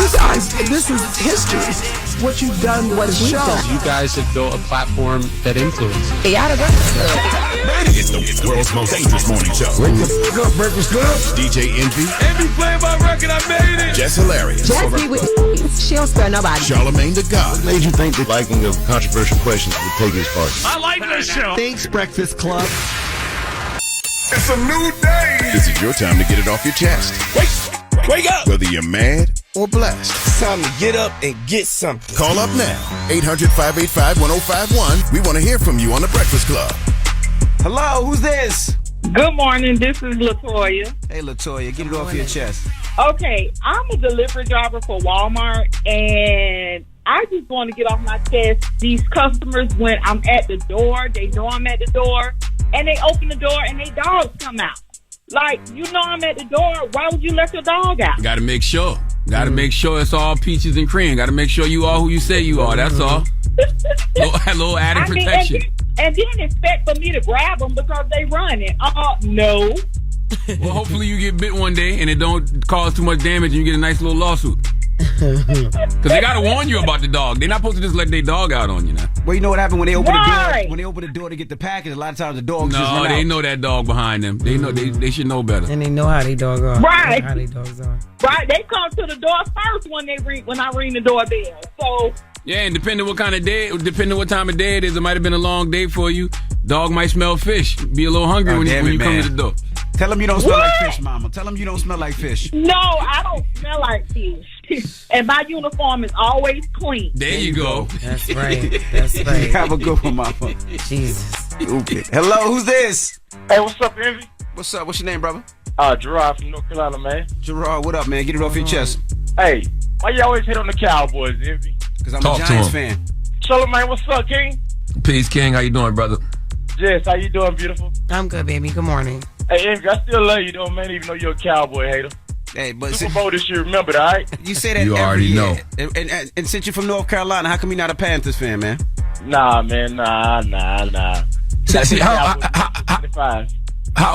guys, this is history. What you've done was show. You guys have built a platform that influences. It's the world's most dangerous morning show. Wake the up, Breakfast Club. DJ Envy. Envy playing my record, I made it. Jess Hilarious. Jess with she don't spare nobody. Charlamagne the God. What made you think the liking of controversial questions would take his part? I like this show. Thanks, Breakfast Club. It's a new day. This is your time to get it off your chest. Wake up. Whether you're mad or blessed. It's time to get up and get something. Call up now. 800-585-1051. We want to hear from you on The Breakfast Club. Hello, who's this? Good morning, this is LaToya. Hey, LaToya, get it off your chest. Okay, I'm a delivery driver for Walmart, and I just want to get off my chest. These customers, when I'm at the door, they know I'm at the door, and they open the door and they dogs come out. Like, you know I'm at the door, why would you let your dog out? Got to make sure. Got to make sure it's all peaches and cream. Got to make sure you are who you say you are. That's all. little added protection. And then expect for me to grab them because they running. No. Well, hopefully you get bit one day and it don't cause too much damage and you get a nice little lawsuit. Because they got to warn you about the dog. They're not supposed to just let their dog out on you now. Well, you know what happened when they open the door? When they open the door to get the package, a lot of times the dogs just run out. No, they know that dog behind them. They know they should know better. And they know how they dog are. Right. How they dogs are. Right. They come to the door first when I ring the doorbell. So. Yeah, and depending what kind of day, depending what time of day it is, it might have been a long day for you. Dog might smell fish. Be a little hungry when you come to the door. Tell them you don't smell like fish, Mama. Tell them you don't smell like fish. No, I don't smell like fish. And my uniform is always clean. There you go. That's right. That's right. Have a good one, Mama. Jesus. Stupid. Hello, who's this? Hey, what's up, Envy? What's up? What's your name, brother? Gerard from North Carolina, man. Gerard, what up, man? Get it off your chest. Hey, why you always hit on the Cowboys, Envy? Because I'm a Giants fan. Charlamagne, what's up, King? Peace, King. How you doing, brother? Jess, how you doing, beautiful? I'm good, baby. Good morning. Hey, Envy, I still love you, though, man, even though you're a Cowboy hater. Hey, but Super Bowl this year, remember that, all right? You say that you every already year. know. And since you're from North Carolina, how come you're not a Panthers fan, man? Nah, man, nah. See, how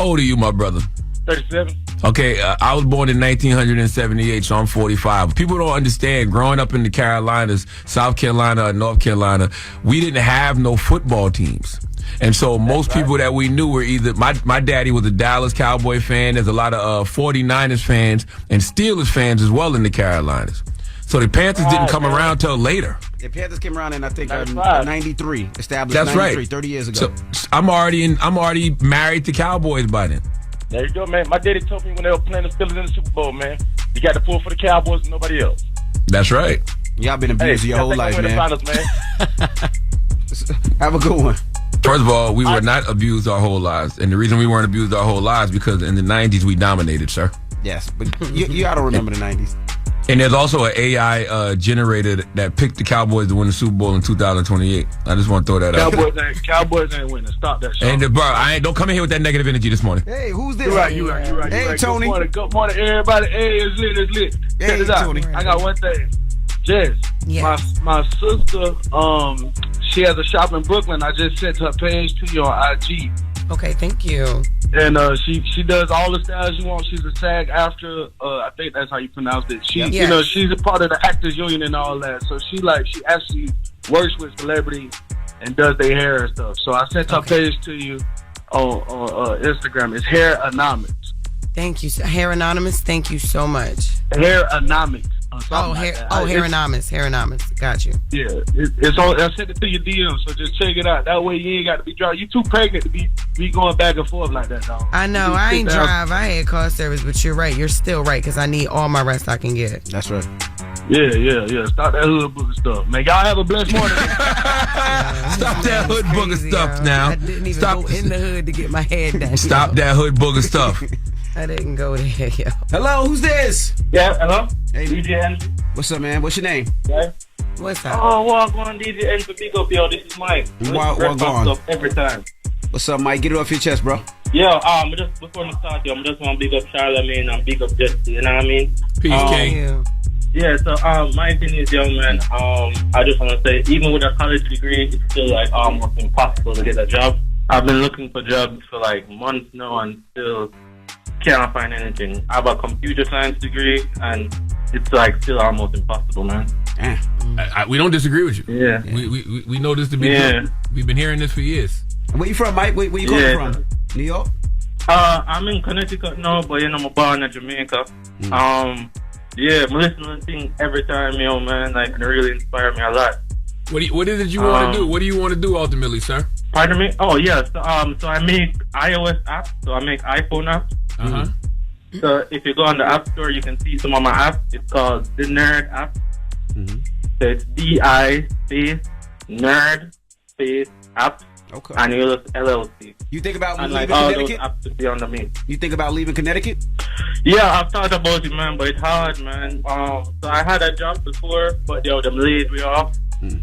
old are you, my brother? 37. Okay, I was born in 1978, so I'm 45. People don't understand, growing up in the Carolinas, South Carolina, North Carolina, we didn't have no football teams. And so most people that we knew were either, my daddy was a Dallas Cowboy fan. There's a lot of 49ers fans and Steelers fans as well in the Carolinas. So the Panthers didn't come around till later. The Panthers came around in, I think, 93. Established That's 93, right. 30 years ago. So I'm already married to Cowboys by then. There you go, man. My daddy told me when they were playing the Steelers in the Super Bowl, man, you got to pull for the Cowboys and nobody else. That's right. Y'all been abused your whole life, man. Finals, man. Have a good one. First of all, we were not abused our whole lives. And the reason we weren't abused our whole lives because in the 90s we dominated, sir. Yes, but you don't remember the 90s. And there's also an AI generator that picked the Cowboys to win the Super Bowl in 2028. I just want to throw that out. Cowboys ain't winning. Stop that shit. And bro, don't come in here with that negative energy this morning. Hey, who's this? You right. Hey, Tony. Good morning, everybody. Hey, it's lit. Hey, Tony. I got one thing. Jess, my sister, she has a shop in Brooklyn. I just sent her page to you on IG. Okay, thank you. And she does all the styles you want. She's a SAG after. I think that's how you pronounce it. You know, she's a part of the Actors Union and all that. So she actually works with celebrities and does their hair and stuff. So I sent her page to you on Instagram. It's Hair Anonymous. Thank you, Hair Anonymous. Thank you so much. Hair Anonymous. Hair Anonymous. Hair Anonymous. Got you. Yeah, it's on. I sent it to your DM, so just check it out. That way you ain't got to be driving. You too pregnant to be going back and forth like that, dog. I know. I ain't drive. I had car service, but you're right. You're still right because I need all my rest I can get. That's right. Yeah. Stop that hood booger stuff, man. Y'all have a blessed morning. Stop that hood booger stuff now. I didn't even go in the hood to get my head done. Stop that hood booger stuff. I didn't go there, yo. Hello, who's this? Yeah, hello? Hey, DJ Henry. What's up, man? What's your name? Yeah. What's up? Oh, walk on DJ Henry. Big up, yo. This is Mike. Walk on. Every time. What's up, Mike? Get it off your chest, bro. Yo, just before we start, yo, I'm just want to big up Charlamagne and big up Jess, you know what I mean? Peace, King. Yeah, so my thing is, young man, I just want to say, even with a college degree, it's still like almost impossible to get a job. I've been looking for jobs for like months now and still can't find anything. I have a computer science degree and it's like still almost impossible, man. We don't disagree with you. Yeah. We know this to be true. We've been hearing this for years. Where you from, Mike? Where you coming from? New York? I'm in Connecticut now, but I'm born in Jamaica. I'm listening to things every time, man. Like, it really inspire me a lot. What is it you want to do? What do you want to do ultimately, sir? Pardon me? Oh, yeah. So I make iOS apps. So I make iPhone apps. Uh-huh. So if you go on the App Store, you can see some of my apps. It's called The Nerd App. So it's DI space Nerd space Apps. Okay. And you'll LLC. You think about and leaving like all Connecticut? those apps to be under me. You think about leaving Connecticut? Yeah, I've thought about it, man, but it's hard, man. So I had a job before, but them laid me off,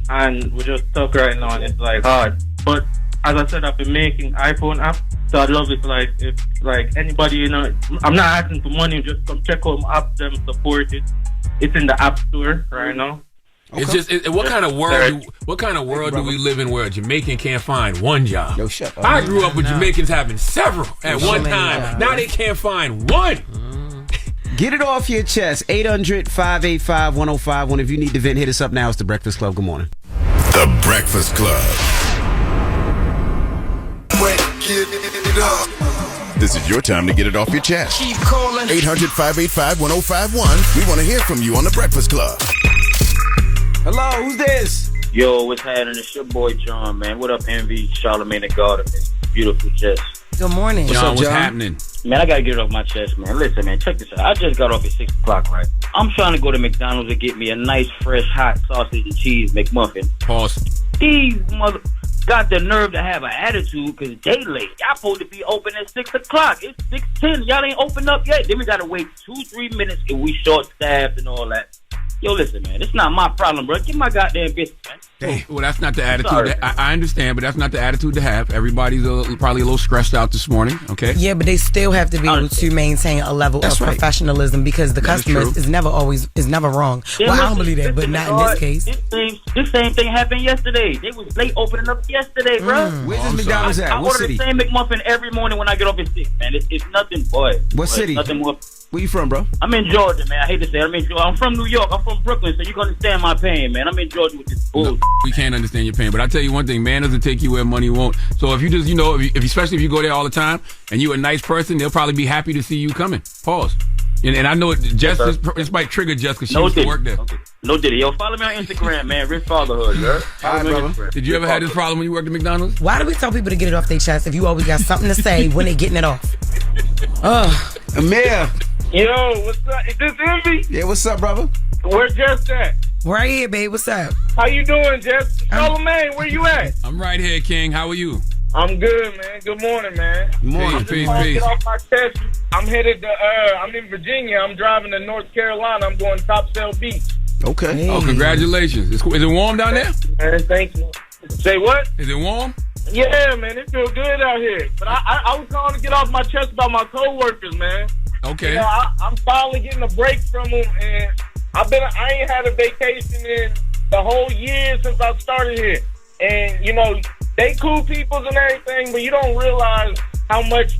and we're just stuck right now, and it's like hard. But as I said, I've been making iPhone apps, so I'd love it like if like anybody, I'm not asking for money, just come check out my apps, them support it. It's in the App Store right now. Okay. It's just what kind of world do we live in where a Jamaican can't find one job? Yo, shut up. I grew up with Jamaicans having several at one time. Now they can't find one. Get it off your chest. 800-585-1051. If you need to vent, hit us up now. It's The Breakfast Club. Good morning. The Breakfast Club. This is your time to get it off your chest. Keep calling. 800-585-1051. We want to hear from you on The Breakfast Club. Hello, who's this? Yo, what's happening? It's your boy John, man. What up, Envy, Charlamagne, and God, beautiful Jess. Good morning. John, what's happening? Man, I gotta get it off my chest, man. Listen, man, check this out. I just got off at 6 o'clock, right? I'm trying to go to McDonald's and get me a nice, fresh, hot sausage and cheese McMuffin. Pause. These mother got the nerve to have an attitude because they late. Y'all supposed to be open at 6 o'clock. It's 6:10. Y'all ain't open up yet. Then we gotta wait 2-3 minutes and we short-staffed and all that. Yo, listen, man, it's not my problem, bro. Get my goddamn business, man. Well, that's not the attitude. I understand, but that's not the attitude to have. Everybody's probably a little stressed out this morning, okay? Yeah, but they still have to be able to maintain a level of professionalism because the customers is never wrong. Yeah, well, I don't believe that, but not in this case. This same thing happened yesterday. They was late opening up yesterday, bro. Where's this McDonald's at? I What order city? the same McMuffin every morning when I get off at 6, man. It's nothing, boy. What city? Nothing more. Where you from, bro? I'm in Georgia, man. I hate to say it. I'm in Georgia. I'm from New York. I'm from Brooklyn, so you can understand my pain, man. I'm in Georgia with this bull. No, we can't understand your pain, but I tell you one thing: man doesn't take you where money won't. So if you just, especially if you go there all the time and you're a nice person, they'll probably be happy to see you coming. Pause. And I know Jess, this might trigger Jess because she used to work there. Okay. No diddy. Yo, follow me on Instagram, man. Rich Fatherhood, girl. All right, brother. Did you ever have this problem when you worked at McDonald's? Why do we tell people to get it off their chest if you always got something to say when they getting it off? Amir. Yo, what's up? Is this Envy? Yeah, what's up, brother? Where Jess at? Right here, babe. What's up? How you doing, Jess? Charlamagne, where you at? I'm right here, King. How are you? I'm good, man. Good morning, man. Good morning. Peace. Get off my chest. I'm headed to, I'm in Virginia. I'm driving to North Carolina. I'm going to Topsail Beach. Okay. Hey. Oh, congratulations. Is it warm down there? Man, thank you. Say what? Is it warm? Yeah, man. It feels good out here. But I was calling to get off my chest about my coworkers, man. Okay. I'm finally getting a break from them, and I ain't had a vacation in the whole year since I started here. And, they cool peoples and everything, but you don't realize how much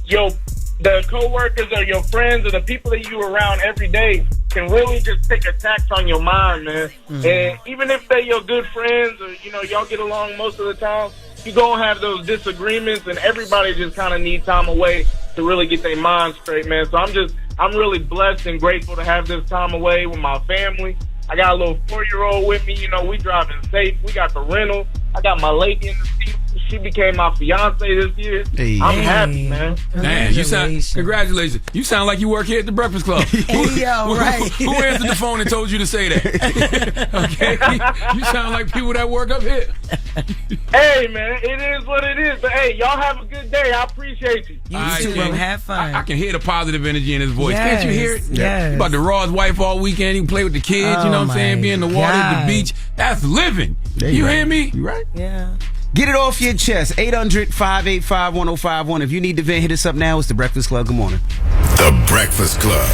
the coworkers or your friends or the people that you around every day can really just take attacks on your mind, man. Mm-hmm. And even if they're your good friends or, y'all get along most of the time, you're going to have those disagreements, and everybody just kind of needs time away to really get their mind straight, man. So I'm really blessed and grateful to have this time away with my family. I got a little 4-year-old with me. We driving safe. We got the rental. I got my lady in the seat. She became my fiance this year. Hey. I'm happy, man. Man, congratulations. You sound like you work here at the Breakfast Club. Yo, right. Who answered the phone and told you to say that? Okay. You sound like people that work up here. Hey, man, it is what it is. But, hey, y'all have a good day. I appreciate you. You too, bro. Have fun. I can hear the positive energy in his voice. Yes, Can't you hear it? yes. About to raw his wife all weekend. He can play with the kids, you know what I'm saying? Be in the water, at the beach. That's living. You hear me? You right? Yeah. Get it off your chest. 800-585-1051. If you need to vent, hit us up now. It's The Breakfast Club. Good morning. The Breakfast Club.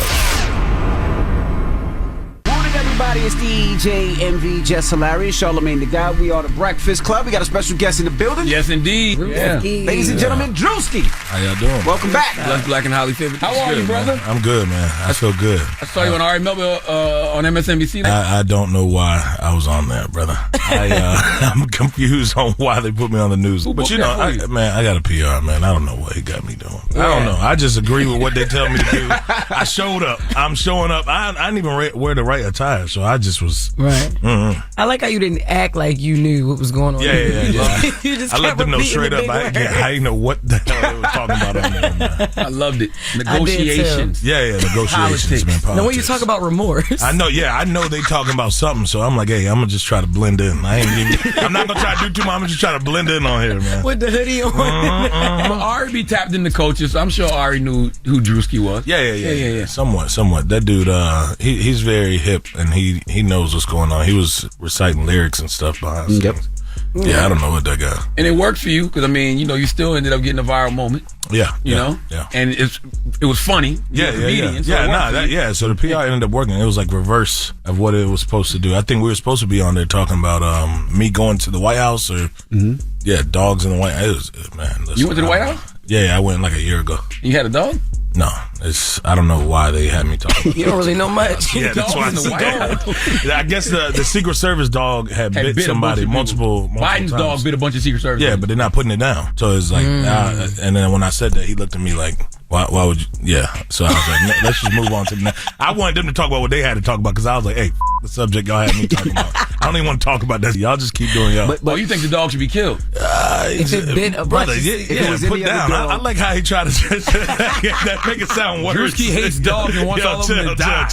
Morning, everybody. It's DJ MV, Jess Hilarious, Charlamagne the God. We are The Breakfast Club. We got a special guest in the building. Yes, indeed. Yeah. Ladies and gentlemen, Drewski. How y'all doing? Welcome back. Blessed, Black, and highly favored. How are you, Man. brother? I'm good, man. I feel good. I saw you on Ari Melville on MSNBC. I don't know why I was on there, brother. I'm confused on why they put me on the news. But you know, I got a PR, man. I don't know what he got me doing. I don't know. I just agree with what they tell me to do. I showed up. I'm showing up. I didn't even wear the right attire, so I just was. Right. Mm-hmm. I like how you didn't act like you knew what was going on. Yeah. You just I let them know straight up. I didn't know what the hell they were talking about on there, man. I loved it. Negotiations. Negotiations, man. Now, when you talk about remorse. I know they talking about something, so I'm like, hey, I'm gonna just try to blend in. I'm not gonna try to do too much. I'm just trying to blend in on here, man. With the hoodie on. Well, Ari be tapped in the coaches, so I'm sure Ari knew who Drewski was. Yeah. Somewhat. That dude, he's very hip, and he knows what's going on. He was reciting lyrics and stuff behind scenes. Yep. Yeah, I don't know what that guy. And it worked for you because you still ended up getting a viral moment. Yeah, you know. And it was funny. So the PR ended up working. It was like reverse of what it was supposed to do. I think we were supposed to be on there talking about me going to the White House or dogs in the White House. Man, listen, you went to the White House? Yeah, I went like a year ago. You had a dog? No, I don't know why they had me talking. You don't really know much. Yeah, that's why I guess the Secret Service dog had bit somebody multiple Biden's times. Dog bit a bunch of Secret Service. Yeah, but they're not putting it down. So it's like, and then when I said that, he looked at me like, why would you? Yeah. So I was like, let's just move on to the next. I wanted them to talk about what they had to talk about because I was like, hey, the subject y'all had me talking about. I don't even want to talk about that. Y'all just keep doing y'all. But you think the dog should be killed? If it bit a brother, bunch put down. I like how he tried to that make it sound worse. Drewski hates dogs and wants all of them to die.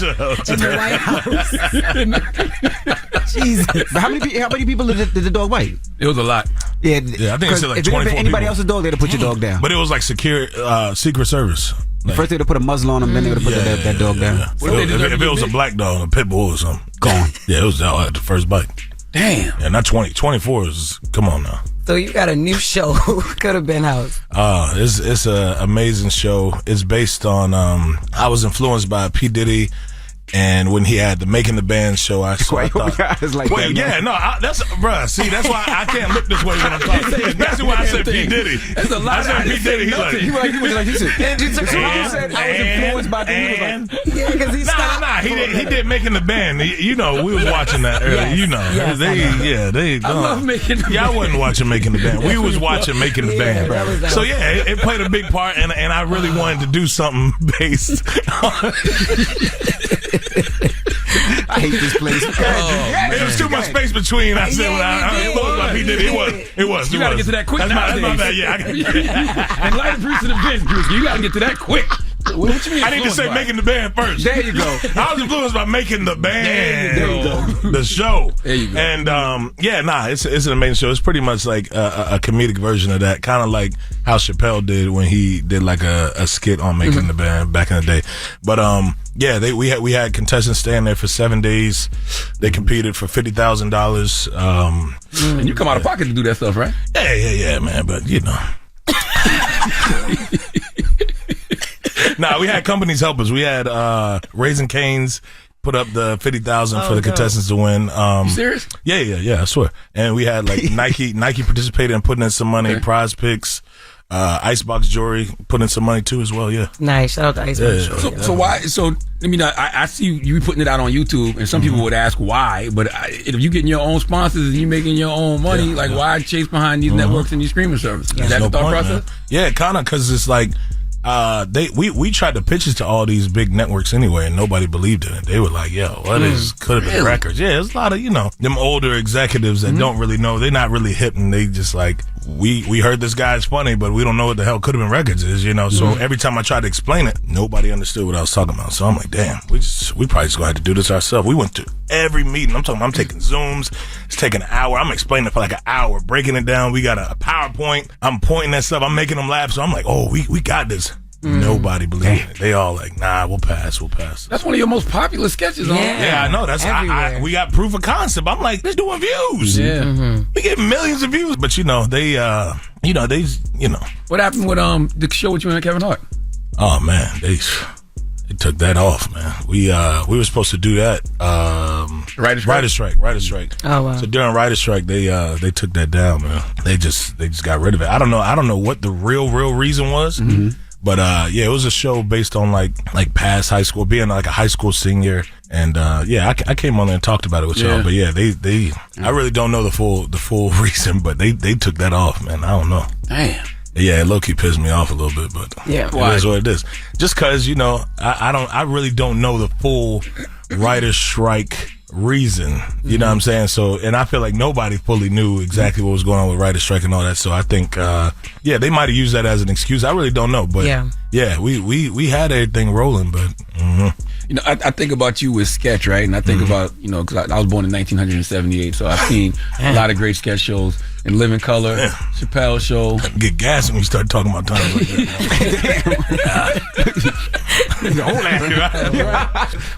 In the White House. Jesus. But how many people did the dog bite? It was a lot. Yeah, I think it's like 24 people. Anybody else's dog, they'd have put your dog down. But it was like Secret Service. Like, first they'd have put a muzzle on him, then they would have put that dog down. If it was a black dog, a pit bull or something, gone. Yeah, it was out at the first bite. Damn. Yeah, not 20. 24 is, come on now. So you got a new show, Could Have Been House. It's an amazing show. It's based on, I was influenced by P. Diddy. And when he had the Making the Band show, that's why I can't look this way when I'm talking. That's why I said P. Diddy. That's a lot. I said P. Diddy. He said I was influenced by the because he stopped. He did Making the Band. We was watching that earlier. I love Making the Band. Y'all wasn't watching Making the Band. We was watching Making the Band. So it played a big part, and I really wanted to do something based on. I hate this place. It was too much space between. I said, it was. You got to get to that quick. That's my bad. Yeah, and light priest of the bench, you got to get to that quick. What you mean I need to say Making the Band first. There you go. I was influenced by Making the Band. There you go. The show. There you go. And it's an amazing show. It's pretty much like a comedic version of that, kind of like how Chappelle did when he did like a skit on Making the Band back in the day. But we had contestants staying there for 7 days. They competed for $50,000. And you come out of pocket to do that stuff, right? Yeah, man. But Nah, we had companies help us. We had Raising Cane's put up the $50,000 for the contestants to win. You serious? Yeah, I swear. And we had like Nike participated in putting in some money, Prize Picks, Icebox Jewelry put in some money too as well. Yeah, nice. Shout out to Icebox Jewelry. So why? So I mean, I see you putting it out on YouTube, and some people would ask why. But if you getting your own sponsors and you making your own money, why chase behind these networks and these streaming services? Is that the thought process? Man. Yeah, kind of, because it's like. We tried to pitch it to all these big networks anyway, and nobody believed in it. They were like, "Yo, what is Could Have Been Records?" Yeah, there's a lot of them older executives that don't really know. They're not really hip, and they just like we heard this guy's funny, but we don't know what the hell Could Have Been Records is. So every time I tried to explain it, nobody understood what I was talking about. So I'm like, damn, we probably just gonna have to do this ourselves. We went to every meeting. I'm taking Zooms. It's taking an hour. I'm explaining it for like an hour, breaking it down. We got a PowerPoint. I'm pointing at stuff. I'm making them laugh. So I'm like, oh, we got this. Nobody believed it. They all like, nah, we'll pass. That's one of your most popular sketches. Yeah, I know. That's we got proof of concept. I'm like, they're doing views. Yeah, we get millions of views. But they What happened with the show with you and Kevin Hart? Oh man, they took that off, man. We were supposed to do that Writer's strike. Oh wow. So during writer's strike, they took that down, man. They just got rid of it. I don't know what the real reason was. Mm-hmm. But it was a show based on like past high school, being like a high school senior, and I came on there and talked about it with y'all. But they I really don't know the full reason, but they took that off, man. I don't know. Damn. Yeah, it low-key pissed me off a little bit, but it is what it is. Just because, I really don't know the full writer's strike reason. You know what I'm saying? So, and I feel like nobody fully knew exactly what was going on with writer's strike and all that. So I think, they might have used that as an excuse. I really don't know, but we had everything rolling, but. You know, I think about you with sketch, right? And I think about, because I was born in 1978, so I've seen a lot of great sketch shows. In Living Color, Chappelle Show. I get gas when we start talking about times like that.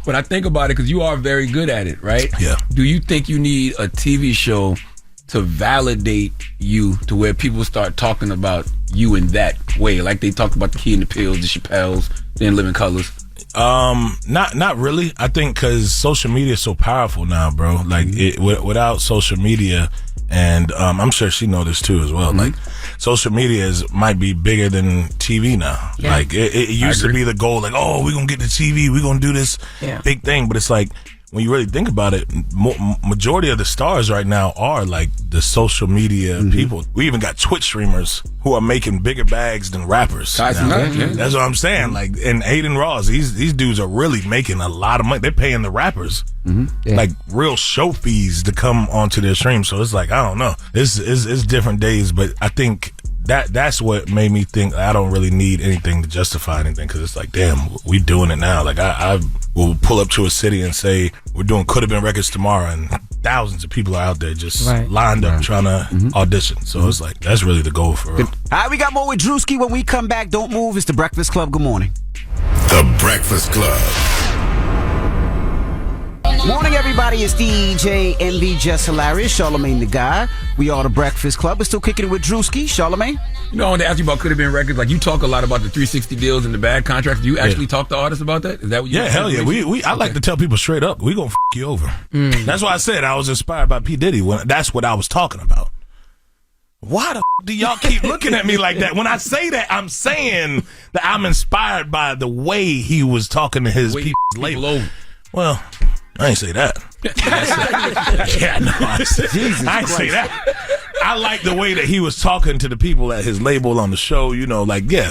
But I think about it because you are very good at it, right? Yeah. Do you think you need a TV show to validate you to where people start talking about you in that way? Like they talked about the Key and the Peele, the Chappelles, then Living Colors. Not really. I think because social media is so powerful now, bro. Like without social media, and I'm sure she knows this too as well. Like social media might be bigger than TV now. Yeah. Like it used to be the goal. Like, oh, we're gonna get the TV, we're gonna do this big thing. But it's like when you really think about it, majority of the stars right now are like the social media people. We even got Twitch streamers who are making bigger bags than rappers. That's what I'm saying. Like, and Aiden Ross, these dudes are really making a lot of money. They're paying the rappers like real show fees to come onto their stream. So it's like, I don't know. It's different days, but I think that's what made me think I don't really need anything to justify anything, because it's like, damn, we doing it now. Like I will pull up to a city and say we're doing Could Have Been Records tomorrow, and thousands of people are out there just lined up trying to audition. So it's like, that's really the goal for real. All right, we got more with Drewski when we come back. Don't move. It's The Breakfast Club. Good morning. The Breakfast Club. Morning, everybody. It's DJ MB, Jess Hilarious, Charlamagne the Guy. We are The Breakfast Club. We're still kicking it with Drewski. Charlamagne? You know, I wanted to ask you about Could Have Been Records. Like, you talk a lot about the 360 deals and the bad contracts. Do you actually talk to artists about that? Is that what you hell yeah. I like to tell people straight up, we gonna f*** you over. That's why I said I was inspired by P. Diddy. That's what I was talking about. Why the f*** do y'all keep looking at me like that? When I say that, I'm saying that I'm inspired by the way he was talking to his people's label. Well, I ain't say that. I ain't say that. I like the way that he was talking to the people at his label on the show,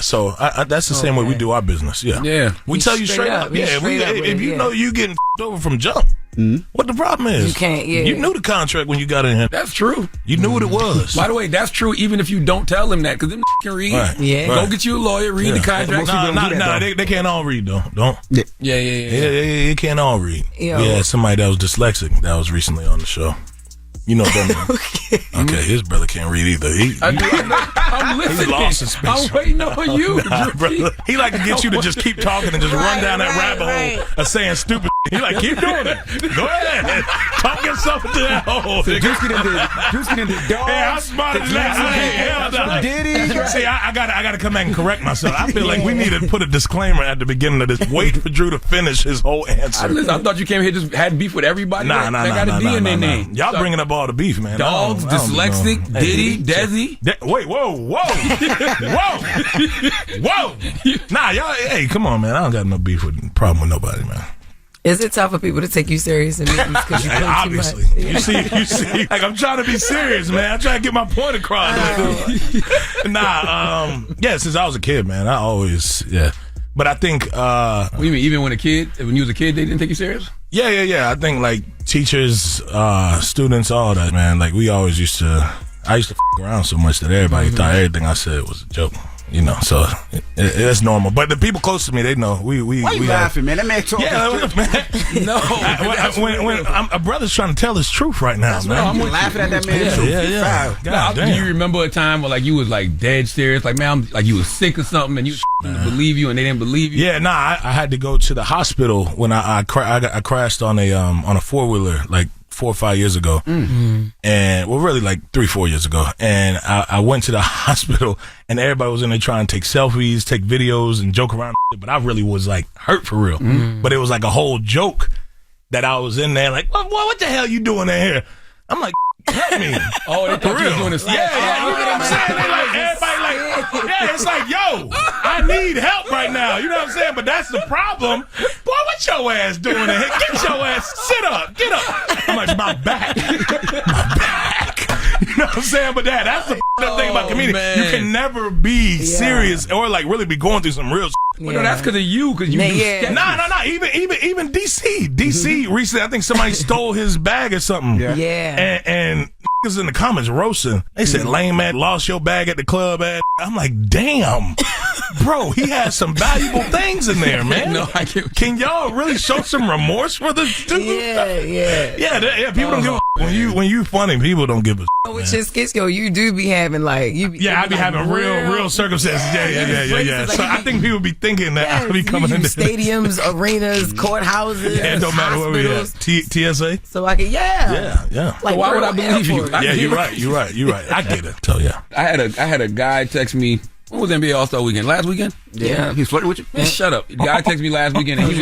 so that's the same way we do our business. We tell you straight up. If you know you getting over from jump, what the problem is? You can't. You knew the contract when you got in here. That's true. You knew what it was. By the way, that's true even if you don't tell them that, because them can read. Go get you a lawyer, read the contract. No, they can't all read though. Don't. Yeah. They can't all read. Yeah, somebody that was dyslexic that was recently on the show. You know that. Okay, his brother can't read either. I'm listening. He lost his speech. I'm waiting on you. Brother. He like to get you to just keep talking and just run down that rabbit hole of saying stupid. He like, keep doing it. Go ahead. Talk yourself into that hole. Drewski did dogs. Hey, I'm smart as that. See, I gotta come back and correct myself. I feel like we need to put a disclaimer at the beginning of this. Wait for Drew to finish his whole answer. I thought you came here just had beef with everybody. Nah. Got a D in their name. Y'all bringing up all the beef, man. Dogs, dyslexic, Diddy, Desi. Wait, whoa. Nah, y'all, hey, come on, man. I don't got no beef with problem with nobody, man. Is it tough for people to take you serious in meetings because you play obviously too much? You see, like I'm trying to be serious, man. I'm trying to get my point across. Since I was a kid, man, I always, But I think, what do you mean, even when you was a kid, they didn't take you serious? Yeah. I think like teachers, students, all that, man. Like I used to f*** around so much that everybody thought everything I said was a joke. So it's normal. But the people close to me, they know. Why you laughing, man? That man talking. No. When a brother's trying to tell his truth right now, man. I'm laughing at that man. Yeah. God damn. Do you remember a time where like you was like dead serious? Like, man, like you was sick or something, and you didn't believe you, and they didn't believe you? Yeah, I had to go to the hospital when I crashed on a 4-wheeler like 4 or 5 years ago, and really like 3-4 years ago, and I went to the hospital, and everybody was in there trying to take selfies, take videos, and joke around, but I really was like hurt for real. But it was like a whole joke that I was in there. Like, what the hell you doing in here? I'm like, help me. Oh, they thought you was doing this. Yeah, you know what I'm saying? They like, everybody like, yeah, it's like, yo, I need help right now. You know what I'm saying? But that's the problem. Boy, what your ass doing in here? Get your ass, sit up, get up. I'm like, my back. My back. You know what I'm saying? But that's the thing about comedian. Man. You can never be serious or like really be going through some real shit. Well, no, that's because of you, because you do sketches. Nah. Even DC. DC recently, I think somebody stole his bag or something. Yeah. And niggas in the comments roasting. They said, lame man, lost your bag at the club. I'm like, damn. Bro, he has some valuable things in there, man. No, I can't. Can y'all really show some remorse for this dude? Yeah. People don't give a when you funny, people don't give a With your skits, you do be having like I be having real circumstances. Yeah. So I think people be thinking that I be coming in stadiums, arenas, courthouses. Yeah, it don't matter where we at. TSA. So I can Yeah. Like, so why would I believe you? Yeah, you're right. I get it. So yeah. I had a guy text me. When was NBA All-Star Weekend? Last weekend? Yeah. He was flirting with you? Man, shut up. The guy texted me last weekend. And he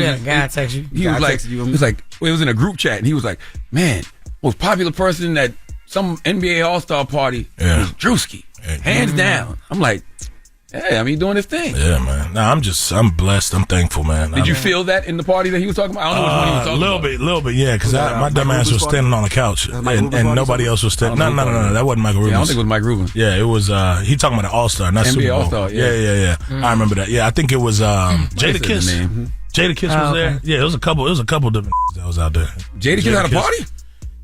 was like, it was in a group chat, and he was like, man, most popular person at some NBA All-Star party was Drewski. Hands down. I'm like, hey, I mean, doing his thing. Yeah, man. No, I'm blessed. I'm thankful, man. Did you feel that in the party that he was talking about? I don't know which one he was talking about. A little bit, yeah, because my dumb ass was standing on the couch, and nobody else was standing. No, that wasn't Michael Rubin. Yeah, I don't think it was Mike Rubin. Yeah, it was, he talking about the All-Star, not NBA Super Bowl. All-Star, yeah. I remember that. Yeah, I think it was Jada Kiss. Jada Kiss was there. Yeah, it was a couple different that was out there. Jada Kiss had a party?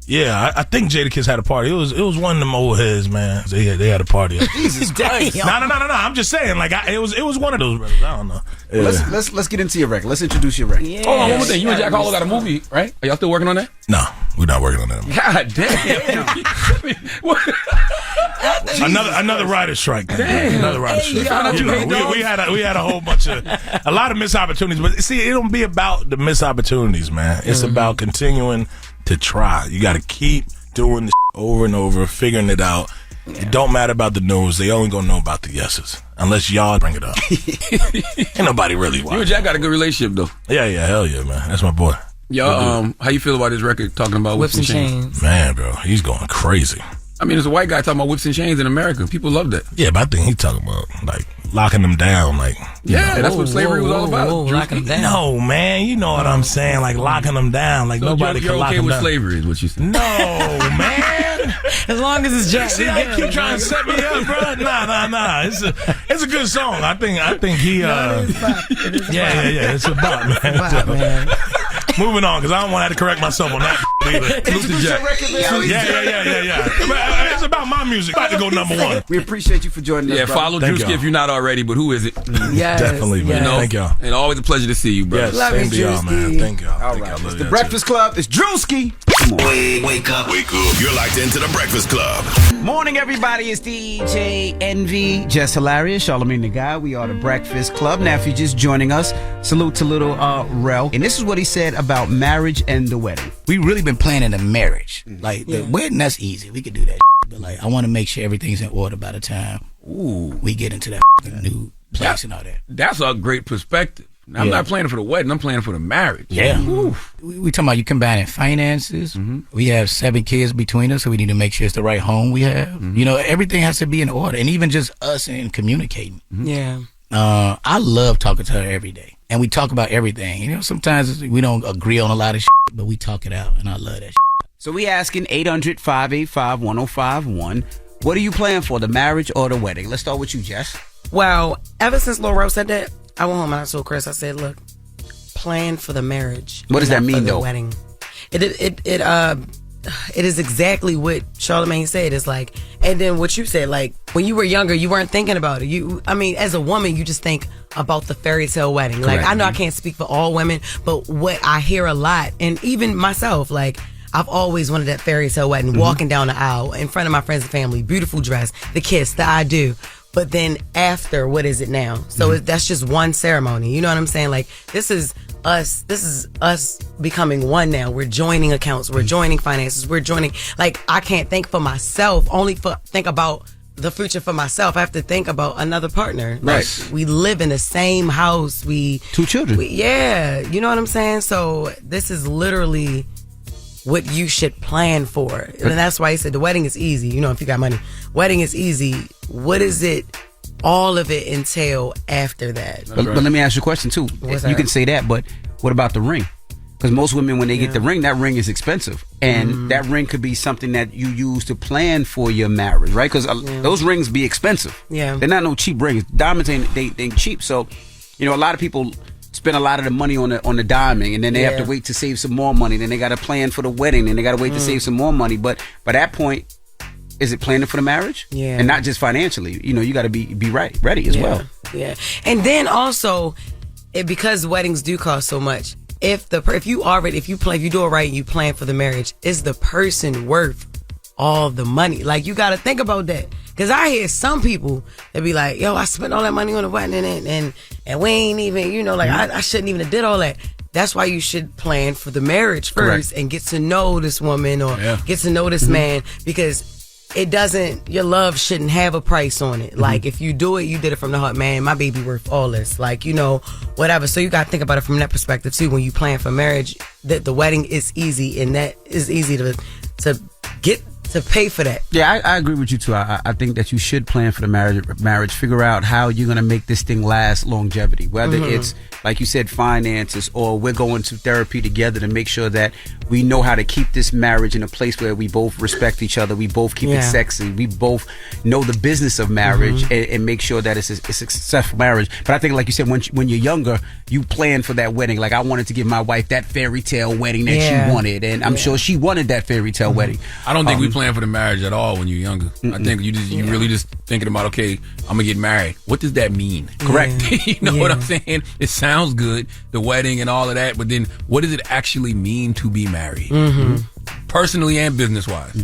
Yeah, I think Jadakiss had a party. It was one of them old heads, man. They had a party. Jesus Christ! No. I'm just saying, like it was one of those brothers. I don't know. Yeah. Let's get into your record. Let's introduce your record. Yeah. Hold on, one more thing. You and Jack Harlow got a movie, right? Are y'all still working on that? No, we're not working on that. God damn! another writer's strike. Damn. Another writer's strike. We had a whole bunch of a lot of missed opportunities, but see, it don't be about the missed opportunities, man. It's about continuing to try. You got to keep doing this over and over, figuring it out. It don't matter about the no's. They only gonna know about the yeses unless y'all bring it up. Ain't nobody really watching. You and Jack got a good relationship though. Yeah, hell yeah, man. That's my boy. Yo, how you feel about this record talking about whips and chains? Man, bro, he's going crazy. I mean, there's a white guy talking about whips and chains in America. People love that. Yeah, but I think he's talking about like locking them down, like that's what slavery was all about. Locking them down. No, man, you know what I'm saying? Like locking them down, like so nobody can lock them down. You're okay with slavery, is what you said? No, man. As long as it's Jack. See, I keep trying to set me up, bro. Nah. It's a good song. I think he. Yeah. It's about man. Moving on, because I don't want to have to correct myself on that either. Yeah. It's about my music. About to go number one. We appreciate you for joining us. Yeah, follow Drewski if you're not already, but who is it? Yes, definitely, man. Thank y'all. And always a pleasure to see you, bro. Yes, love same to y'all, man. Thank y'all. All right. It's the Breakfast Club. It's Drewski. Wake up. You're locked into the Breakfast Club. Morning, everybody. It's DJ Envy, Jess Hilarious, Charlamagne the Guy. We are the Breakfast Club. Now, if you're just joining us, salute to little Rel. And this is what he said about marriage and the wedding. We really been planning a marriage. Like, the wedding, that's easy. We could do that. But, like, I want to make sure everything's in order by the time we get into that new place and all that. That's a great perspective. Now, I'm not planning for the wedding. I'm planning for the marriage. Yeah. We talking about you combining finances. We have 7 kids between us, so we need to make sure it's the right home we have. You know, everything has to be in order. And even just us and communicating. Yeah. I love talking to her every day. And we talk about everything. You know, sometimes we don't agree on a lot of shit, but we talk it out. And I love that shit. So we asking 800-585-1051. What are you planning for, the marriage or the wedding? Let's start with you, Jess. Well, ever since Lil Rose said that, I went home and I told Chris, I said, look, plan for the marriage. What does that mean, though? Wedding. It is exactly what Charlamagne said. It's like, and then what you said, like, when you were younger, you weren't thinking about it. As a woman, you just think about the fairy tale wedding. Correct. Like, I know I can't speak for all women, but what I hear a lot, and even myself, like, I've always wanted that fairy tale wedding, walking down the aisle in front of my friends and family, beautiful dress, the kiss, the I do. But then after, what is it now? So that's just one ceremony. You know what I'm saying? Like, this is us becoming one now. We're joining accounts. We're joining finances. We're joining, like, I can't think for myself, think about the future for myself. I have to think about another partner. Right. Like, we live in the same house. 2 children. Yeah. You know what I'm saying? So this is literally what you should plan for. And that's why he said the wedding is easy. You know, if you got money, wedding is easy. What is it, all of it entail after that? But let me ask you a question too. You can say that, but what about the ring? Because most women, when they get the ring, that ring is expensive. And that ring could be something that you use to plan for your marriage, right? Because those rings be expensive. Yeah. They're not no cheap rings. Diamonds ain't cheap. So, you know, a lot of people spend a lot of the money on the diamond, and then they have to wait to save some more money. Then they got to plan for the wedding. Then they got to wait to save some more money. But by that point, is it planning for the marriage? Yeah. And not just financially. You know, you got to be ready as well. Yeah. And then also, because weddings do cost so much, if you do it right, you plan for the marriage, is the person worth all the money? Like, you got to think about that. Because I hear some people that be like, yo, I spent all that money on the wedding and we ain't even, you know, like, I shouldn't even have did all that. That's why you should plan for the marriage first. Correct. And get to know this woman or get to know this man, because your love shouldn't have a price on it. Like, if you do it, you did it from the heart. Man, my baby worth all this. Like, you know, whatever. So you got to think about it from that perspective too. When you plan for marriage, that the wedding is easy, and that is easy to get to pay for that. Yeah, I agree with you too. I think that you should plan for the marriage. Figure out how you're going to make this thing last longevity. Whether it's, like you said, finances, or we're going to therapy together to make sure that we know how to keep this marriage in a place where we both respect each other. We both keep it sexy. We both know the business of marriage and make sure that it's a successful marriage. But I think, like you said, when you're younger, you plan for that wedding. Like, I wanted to give my wife that fairy tale wedding that she wanted, and I'm sure she wanted that fairy tale wedding. I don't think we plan for the marriage at all when you're younger. I think you really just thinking about, okay, I'm gonna get married. What does that mean? Correct. You know what I'm saying? It sounds good, the wedding and all of that, but then what does it actually mean to be married? Personally and business wise.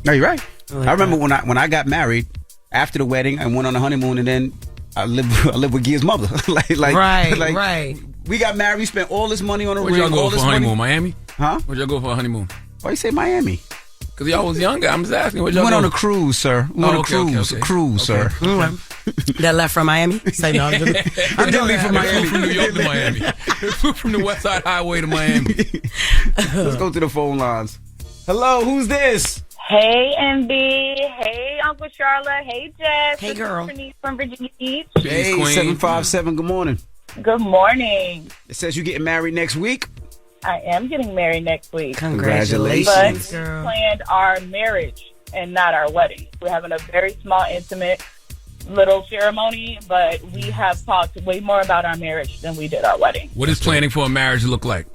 No, you're right. I remember when I got married, after the wedding, I went on a honeymoon, and then I lived with Gia's mother. Right. We got married, spent all this money on a ring. Where'd y'all go for a honeymoon? Miami? Huh? Where'd y'all go for a honeymoon? Why you say Miami? Because y'all was younger. I'm just asking. We went on a cruise, sir. Cruise, sir. That left from Miami? Say no. I did leave from Miami. From New York to Miami. From the West Side Highway to Miami. Let's go to the phone lines. Hello, who's this? Hey, MB. Hey, Uncle Charlotte. Hey, Jess. Hey, girl. This is Bernice from Virginia Beach. Hey, 757. Good morning. Good morning. It says you're getting married next week. I am getting married next week. Congratulations, girl. We planned our marriage and not our wedding. We're having a very small, intimate little ceremony, but we have talked way more about our marriage than we did our wedding. What does planning for a marriage look like?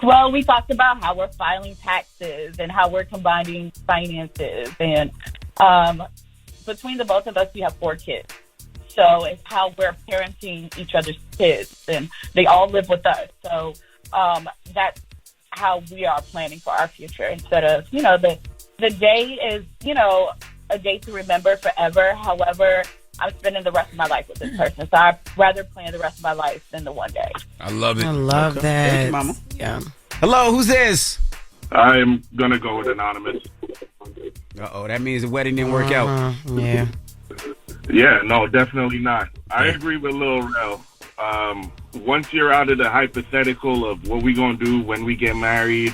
Well, we talked about how we're filing taxes and how we're combining finances. And between the both of us, we have 4 kids. So it's how we're parenting each other's kids. And they all live with us. So that's how we are planning for our future, instead of, you know, the day is, you know, a day to remember forever. However, I'm spending the rest of my life with this person. So I'd rather plan the rest of my life than the one day. I love it. I love that. Thank you, Mama. Yeah. Hello, who's this? I'm going to go with anonymous. Uh-oh, that means the wedding didn't work out. Yeah. Yeah, no, definitely not. I agree with Lil Rel. Once you're out of the hypothetical of what we gonna do when we get married,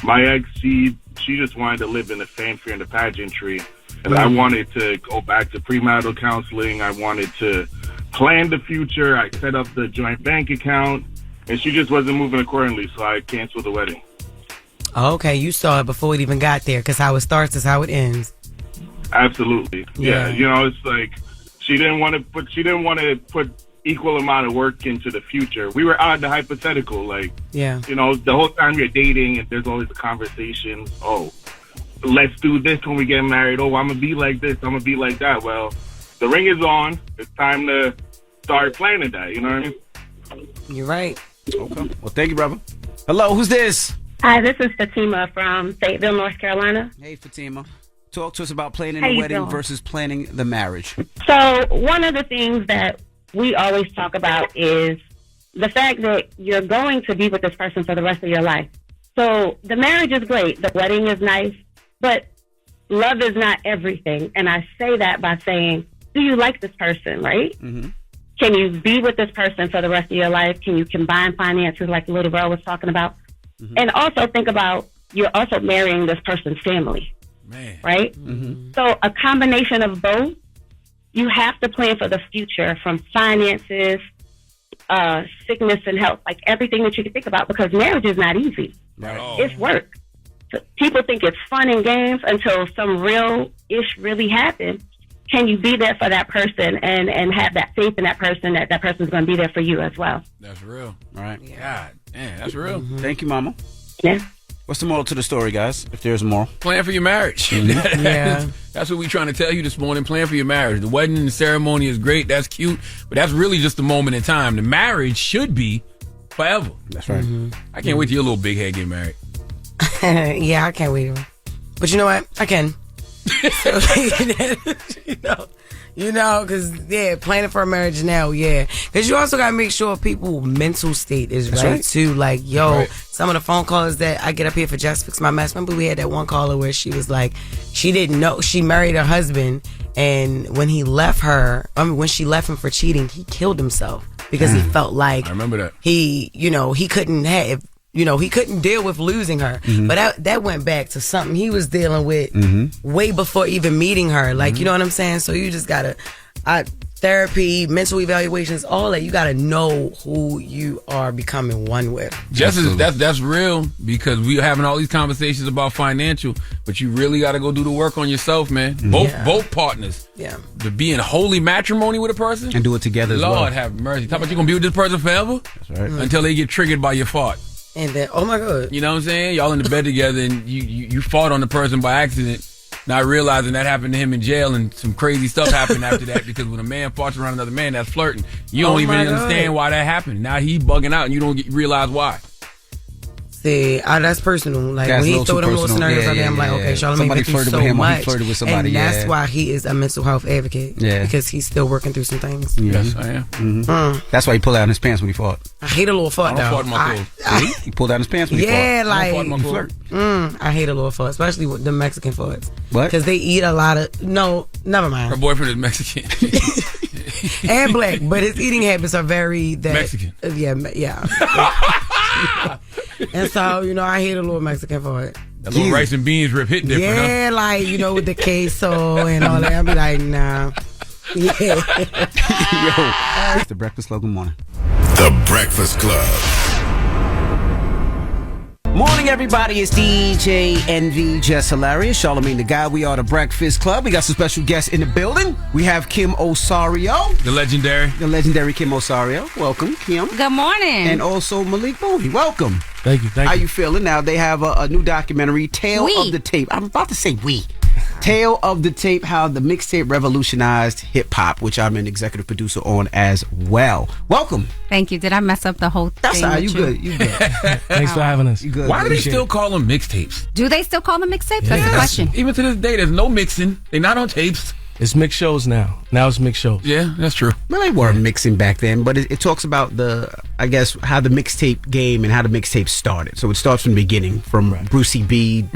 my ex, she just wanted to live in the fanfare and the pageantry, and I wanted to go back to premarital counseling. I wanted to plan the future. I set up the joint bank account, and she just wasn't moving accordingly, so I canceled the wedding. Okay, you saw it before it even got there, because how it starts is how it ends. Absolutely, yeah. You know, it's like she didn't want to put equal amount of work into the future. We were out of the hypothetical, like, you know, the whole time you're dating, and there's always the conversation. Oh, let's do this when we get married. Oh, I'm gonna be like this. I'm gonna be like that. Well, the ring is on. It's time to start planning that. You know what I mean? You're right. Okay. Well, thank you, brother. Hello, who's this? Hi, this is Fatima from Fayetteville, North Carolina. Hey, Fatima. Talk to us about planning the wedding versus planning the marriage. So one of the things that we always talk about is the fact that you're going to be with this person for the rest of your life. So the marriage is great. The wedding is nice. But love is not everything. And I say that by saying, do you like this person, right? Mm-hmm. Can you be with this person for the rest of your life? Can you combine finances like the little girl was talking about? Mm-hmm. And also think about, you're also marrying this person's family, right? Mm-hmm. So a combination of both, you have to plan for the future, from finances, sickness and health, like everything that you can think about, because marriage is not easy. Right. It's work. So people think it's fun and games until some real-ish really happens. Can you be there for that person and have that faith in that person, that person's going to be there for you as well? That's real. All right. God, man, that's real. Mm-hmm. Thank you, Mama. Yeah. What's the moral to the story, guys? If there's more, Plan for your marriage. Yeah. That's what we're trying to tell you this morning. Plan for your marriage. The wedding and the ceremony is great. That's cute. But that's really just a moment in time. The marriage should be forever. That's right. I can't wait till your little big head get married. Yeah, I can't wait. But you know what? I can. So, you know, because, planning for a marriage now, because you also got to make sure people's mental state is right, too. Like, some of the phone calls that I get up here for Jess Fix My Mess. Remember we had that one caller where she was like, she didn't know, she married her husband, and when he left her, when she left him for cheating, he killed himself because he felt like I remember that. he couldn't have, he couldn't deal with losing her. Mm-hmm. But that went back to something he was dealing with way before even meeting her. Like, you know what I'm saying? So you just gotta, therapy, mental evaluations, all that. You gotta know who you are becoming one with. That's real, because we're having all these conversations about financial, but you really got to go do the work on yourself, man. Both partners. Yeah. To be in holy matrimony with a person and do it together as well. Lord have mercy. Talk about you gonna be with this person forever. That's right. Until they get triggered by your fart. And then, oh my God. You know what I'm saying? Y'all in the bed together and you fought on the person by accident, not realizing that happened to him in jail, and some crazy stuff happened after that, because when a man farts around another man, that's flirting. You don't even understand why that happened. Now he bugging out and you don't realize why. See, that's personal. Like, when he throw them little scenarios out there, I'm like, okay, Charlamagne went through so much. With somebody, and that's why he is a mental health advocate. Yeah. Because he's still working through some things. Yes, I am. Mm-hmm. That's why he pulled out his pants when he fought. I hate a little fart, though. I don't fart in my clothes. He pulled out his pants when he fought. Yeah, like, he flirt. I hate a little fart, especially with the Mexican farts. What? Because they eat a lot of, no, never mind. Her boyfriend is Mexican. And black, but his eating habits are very Mexican. Yeah. And so, I hate a little Mexican fart. That little rice and beans rip hit different, yeah, like, with the queso and all that. I'll be like, nah. Yeah. It's the Breakfast Club. Good morning. The Breakfast Club. Morning, everybody. It's DJ NV, Jess Hilarious, Charlamagne the Guy. We are the Breakfast Club. We got some special guests in the building. We have Kim Osario. The legendary Kim Osario. Welcome, Kim. Good morning. And also Malik Bowie. Welcome. Thank you. How you feeling? Now, they have a new documentary, Tale of the Tape. I'm about to say we. Tale of the Tape, how the mixtape revolutionized hip-hop, which I'm an executive producer on as well. Welcome. Thanall right. Did I mess up the whole thing? That's all right. You good. Thanks for having us. You good. Why do they still call them mixtapes? Do they still call them mixtapes? That's the question. Even to this day, there's no mixing. They're not on tapes. It's mixed shows now. Now it's mixed shows. Yeah, that's true. Well, they were mixing back then, but it talks about how the mixtape game and how the mixtape started. So it starts from the beginning, from Brucey B,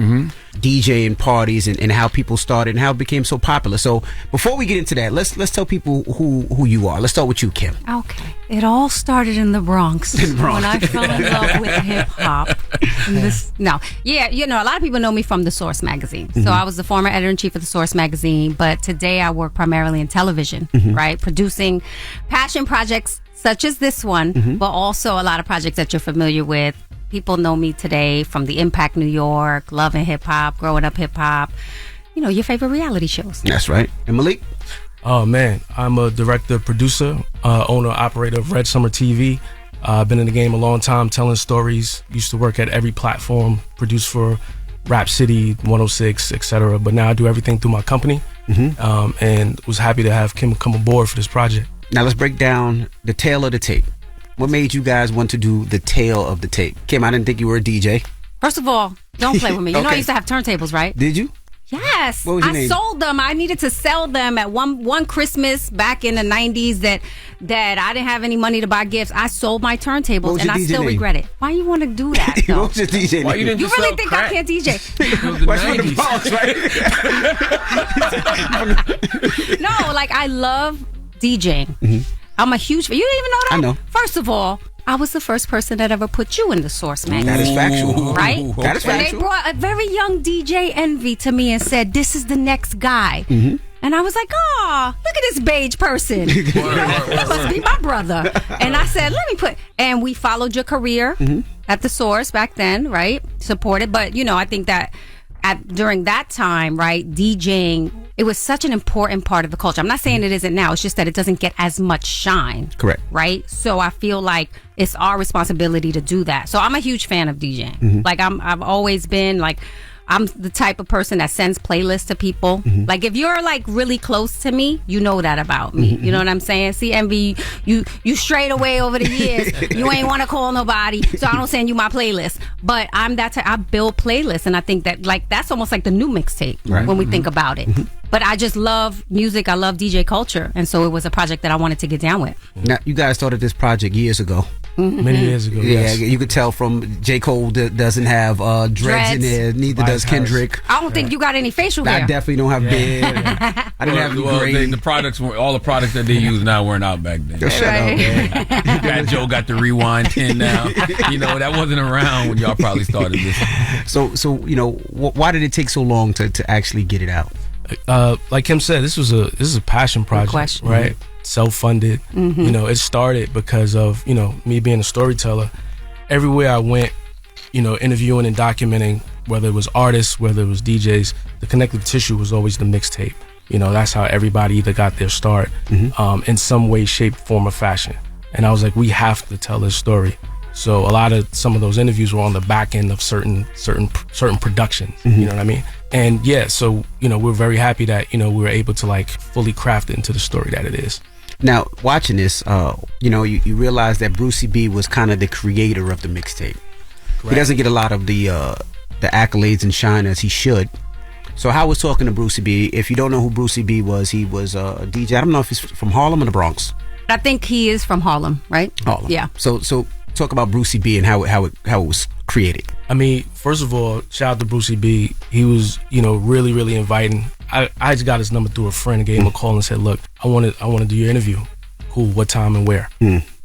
DJing parties, and how people started and how it became so popular. So before we get into that, let's tell people who you are. Let's start with you, Kim. Okay. It all started in the Bronx. When I fell in love with hip hop. A lot of people know me from The Source magazine. So I was the former editor-in-chief of The Source magazine, but today I work primarily in television, right? Producing passion projects such as this one, but also a lot of projects that you're familiar with. People know me today from The Impact New York, Love and Hip Hop, Growing Up Hip Hop, your favorite reality shows. That's right. And Malik? Oh, man. I'm a director, producer, owner, operator of Red Summer TV. I've been in the game a long time, telling stories. Used to work at every platform, produced for Rap City, 106, etc. But now I do everything through my company, and was happy to have Kim come aboard for this project. Now let's break down the Tale of the Tape. What made you guys want to do the Tale of the Tape? Kim, I didn't think you were a DJ. First of all, don't play with me. You know I used to have turntables, right? Did you? Yes, What was your I name? sold them. I needed to sell them at one Christmas back in the 90s that I didn't have any money to buy gifts. I sold my What turntables was and your I DJ still name? regret it. Why you want to do that What though? was your DJ Why you name? didn't You just really sell think crack? I can't DJ? It was the What's with the 90s. pause, right? No, like I love DJing. I'm a huge fan. You didn't even know that? I know. First of all, I was the first person that ever put you in the Source magazine. That is factual. Right? That is When they factual. brought a very young DJ Envy to me and said, "This is the next guy." And I was like, "Oh, look at this beige person. That must be my brother." And I said, "Let me put." And we followed your career at the Source back then, right? Supported, but I think that during that time, right, DJing, it was such an important part of the culture. I'm not saying it isn't now. It's just that it doesn't get as much shine. Correct. Right? So I feel like it's our responsibility to do that. So I'm a huge fan of DJing. Like I've always been like, I'm the type of person that sends playlists to people. Like if you're like really close to me, you know that about me. You know what I'm saying? See, Envy, you strayed away over the years. You ain't want to call nobody, so I don't send you my playlist. But I'm that type. I build playlists, and I think that like that's almost like the new mixtape when we think about it. But I just love music. I love DJ culture, and so it was a project that I wanted to get down with. Now, you guys started this project years ago. Many years ago. Yeah, yes. you could tell from J. Cole doesn't have dreads in there. Neither does Kendrick. I don't think you got any facial hair. I definitely don't have beard. I didn't have any gray. The products, all the products that they use now weren't out back then. Shut up, man. Fat Joe got the Rewind 10 now. That wasn't around when y'all probably started this. So why did it take so long to actually get it out? Like Kim said, this is a passion project, right? Self-funded. It started because of me being a storyteller. Everywhere I went, interviewing and documenting, whether it was artists, whether it was DJs, the connective tissue was always the mixtape. That's how everybody either got their start in some way, shape, form, or fashion. And I was like, we have to tell this story. So some of those interviews were on the back end of certain productions. You know what I mean? And yeah, so we're very happy that we were able to like fully craft it into the story that it is. Now, watching this, you realize that Brucey B was kind of the creator of the mixtape. He doesn't get a lot of the accolades and shine as he should. So how was talking to Brucey B? If you don't know who Brucey B was, he was a DJ. I don't know if he's from Harlem or the Bronx. I think he is from Harlem, right? Harlem. Yeah. So talk about Brucey B and how it was created. I mean, first of all, shout out to Brucey B. He was, really, really inviting. I just got his number through a friend and gave him a call and said, "Look, I want to do your interview. Cool. What time and where?"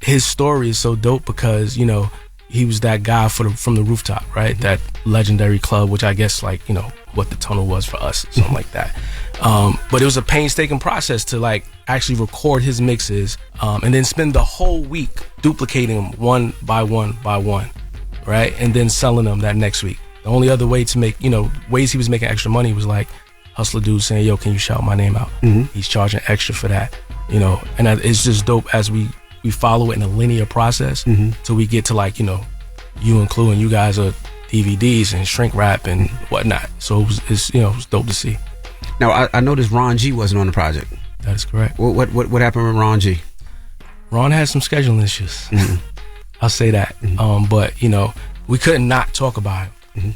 His story is so dope because he was that guy from the rooftop, right? That legendary club, which I guess what the tunnel was for us, something like that. But it was a painstaking process to like actually record his mixes and then spend the whole week duplicating them one by one by one, right? And then selling them that next week. The only other way to make, ways he was making extra money was like hustler dude saying, "Yo, can you shout my name out?" He's charging extra for that, and it's just dope as we follow it in a linear process till we get to like, you including you guys are DVDs and shrink wrap and whatnot. So it's dope to see. Now, I noticed Ron G wasn't on the project. That is correct. What happened with Ron G? Ron had some scheduling issues. I'll say that. But, we couldn't not talk about him.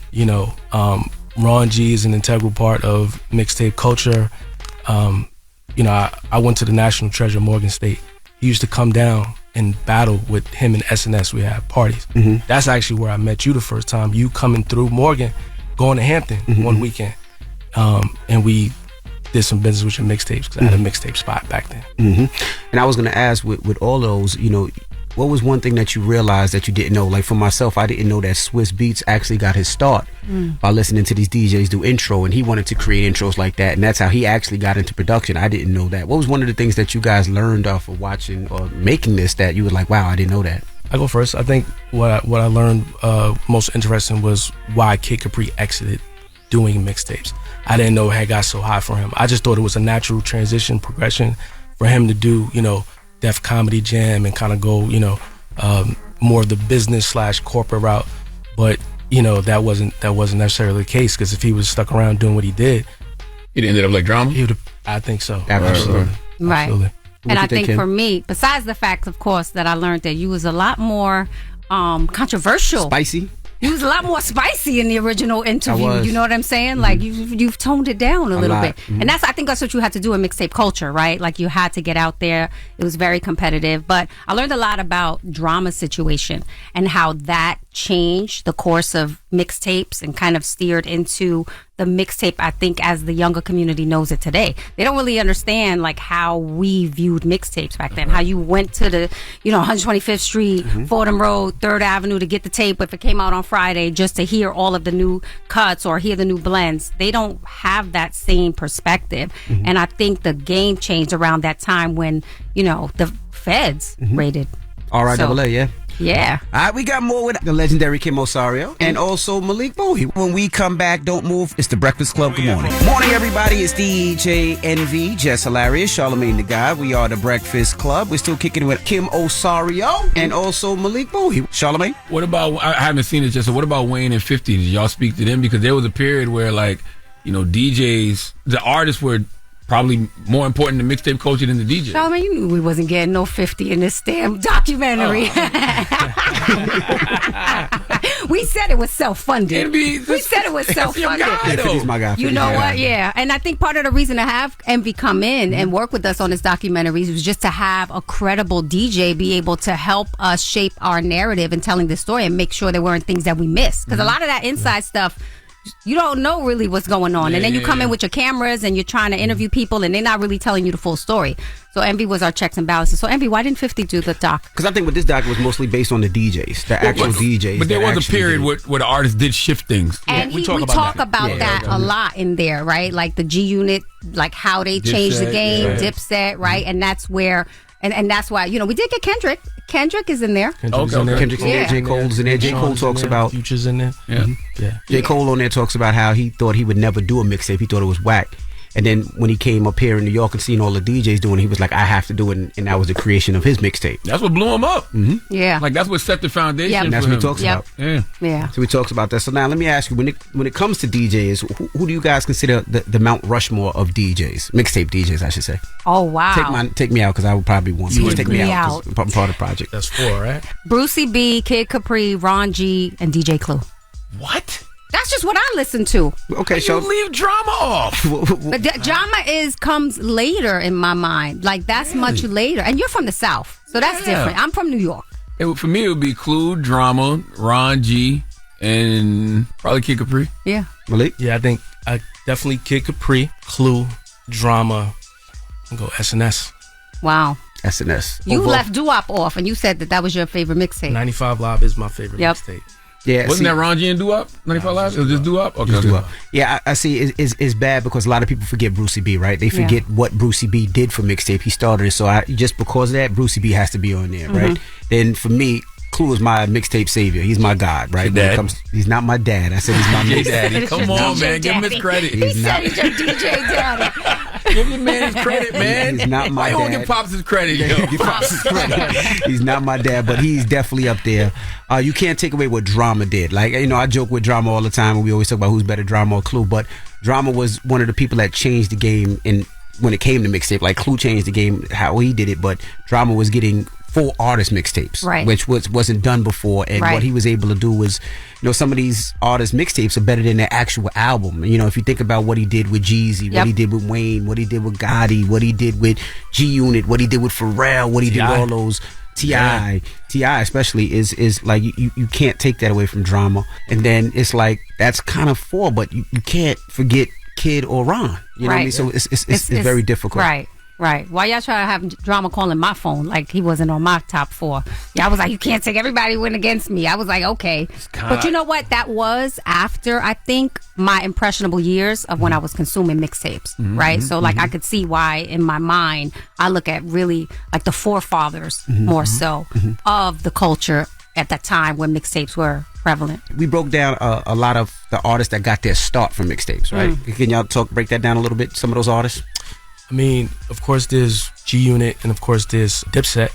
Ron G is an integral part of mixtape culture. I went to the National Treasure, Morgan State. He used to come down and battle with him and SNS. We had parties. That's actually where I met you the first time. You coming through Morgan, going to Hampton one weekend. And we did some business with your mixtapes because I had a mixtape spot back then. And I was going to ask, with all those, what was one thing that you realized that you didn't know? Like for myself, I didn't know that Swiss Beats actually got his start by listening to these DJs do intro, and he wanted to create intros like that, and that's how he actually got into production. I didn't know that. What was one of the things that you guys learned off of watching or making this that you were like, wow, I didn't know that? I go first. I think what I learned most interesting was why Kid Capri exited doing mixtapes. I didn't know it had got so high for him. I just thought it was a natural transition progression for him to do, Def Comedy Jam and kind of go, more of the business / corporate route. But, that wasn't necessarily the case, because if he was stuck around doing what he did, It ended up like drama? I think so. Absolutely. Right. Absolutely. And I think for me, besides the fact, of course, that I learned that you was a lot more controversial. Spicy? You was a lot more spicy in the original interview. I was. You know what I'm saying? Like you've toned it down a little lot. bit, and I think that's what you had to do in mixtape culture, right? Like you had to get out there. It was very competitive, but I learned a lot about drama situation and how that changed the course of mixtapes and kind of steered into the mixtape, I think, as the younger community knows it today. They don't really understand like how we viewed mixtapes back then. How you went to the 125th Street, Fordham Road, 3rd Avenue to get the tape if it came out on Friday, just to hear all of the new cuts or hear the new blends. They don't have that same perspective, and I think the game changed around that time when the feds raided. R.I.A.A. Yeah. Yeah. All right, we got more with the legendary Kim Osario and also Malik Bowie. When we come back, don't move. It's the Breakfast Club. Good morning. Morning, everybody. It's DJ NV, Jess Hilarious, Charlamagne the Guy. We are the Breakfast Club. We're still kicking it with Kim Osario and also Malik Bowie. Charlamagne? What about, I haven't seen it just, so what about Wayne and 50? Did y'all speak to them? Because there was a period where DJs, the artists were probably more important to mixtape culture than the DJ. Charlamagne, you knew we wasn't getting no 50 in this damn documentary. We said it was self-funded. We said it was self-funded. He's my guy. You know what? Yeah. And I think part of the reason to have Envy come in and work with us on this documentary was just to have a credible DJ be able to help us shape our narrative and telling the story and make sure there weren't things that we missed. Because a lot of that inside stuff, you don't know really what's going on. And then you come in with your cameras and you're trying to interview people and they're not really telling you the full story. So Envy was our checks and balances. So Envy, why didn't 50 do the doc? Because I think with this doc was mostly based on the DJs, the actual DJs. But there was a period where the artists did shift things. And we talk about that a lot in there, right? Like the G Unit, like how they changed the game, Dipset, right? And that's where... And that's why, we did get Kendrick. Kendrick is in there. Kendrick's in there. J. Cole's in there. J. Cole talks about... Future's in there. Yeah. J. Cole on there talks about how he thought he would never do a mixtape. He thought it was whack. And then when he came up here in New York and seen all the DJs doing it, he was like, I have to do it. And that was the creation of his mixtape. That's what blew him up. Yeah. Like, that's what set the foundation. And that's what he talks about. Yeah. So he talks about that. So now let me ask you, when it comes to DJs, who do you guys consider the Mount Rushmore of DJs? Mixtape DJs, I should say. Oh, wow. Take me out, because I would probably want to take me out. 'Cause I'm part of the project. That's 4, right? Brucey B, Kid Capri, Ron G, and DJ Clue. What? That's just what I listen to. Okay, so you leave drama off. But drama comes later in my mind. Like that's much later. And you're from the South, so that's different. I'm from New York. For me, it would be Clue, Drama, Ron G, and probably Kid Capri. Yeah. Malik? Yeah, I think definitely Kid Capri, Clue, Drama, and go SNS. Wow. SNS. You left doo-wop off, and you said that was your favorite mixtape. 95 Live is my favorite mixtape. Yeah, wasn't that Ron G and Doo-Wop? 95 Live? It was just Doo-Wop? Okay. Just Doo-Wop. Yeah, I see it's bad because a lot of people forget Brucey B, right? They forget what Brucey B did for mixtape. He started it, so just because of that, Brucey B has to be on there, right? Then for me, Clue is my mixtape savior. He's my god, right? He's not my dad. I said he's my mixtape daddy. Come on, man. Give him his credit. He said he's your DJ daddy. Give the man his credit, man. He's not my dad. Why you don't give Pops his credit, yo? Give Pops his credit. He's not my dad, but he's definitely up there. You can't take away what Drama did. Like, I joke with Drama all the time, and we always talk about who's better, Drama or Clue, but Drama was one of the people that changed the game when it came to mixtape. Like, Clue changed the game, how he did it, but Drama was getting full artist mixtapes, which wasn't done before. And what he was able to do was, some of these artist mixtapes are better than their actual album. If you think about what he did with Jeezy, what he did with Wayne, what he did with Gotti, what he did with G Unit, what he did with Pharrell, what he did with all those T.I. especially is like you can't take that away from Drama. And then it's like that's kind of 4, but you can't forget Kid or Ron. You know what I mean? So it's very difficult. Right. Why y'all try to have Drama calling my phone like he wasn't on my top 4? Yeah, I was like, you can't take everybody win against me. I was like, okay. But you know what? That was after, I think, my impressionable years of when I was consuming mixtapes, right? So, like, I could see why, in my mind, I look at really, like, the forefathers more so of the culture at that time when mixtapes were prevalent. We broke down a lot of the artists that got their start from mixtapes, right? Can y'all break that down a little bit, some of those artists? I mean, of course, there's G Unit, and of course, there's Dipset.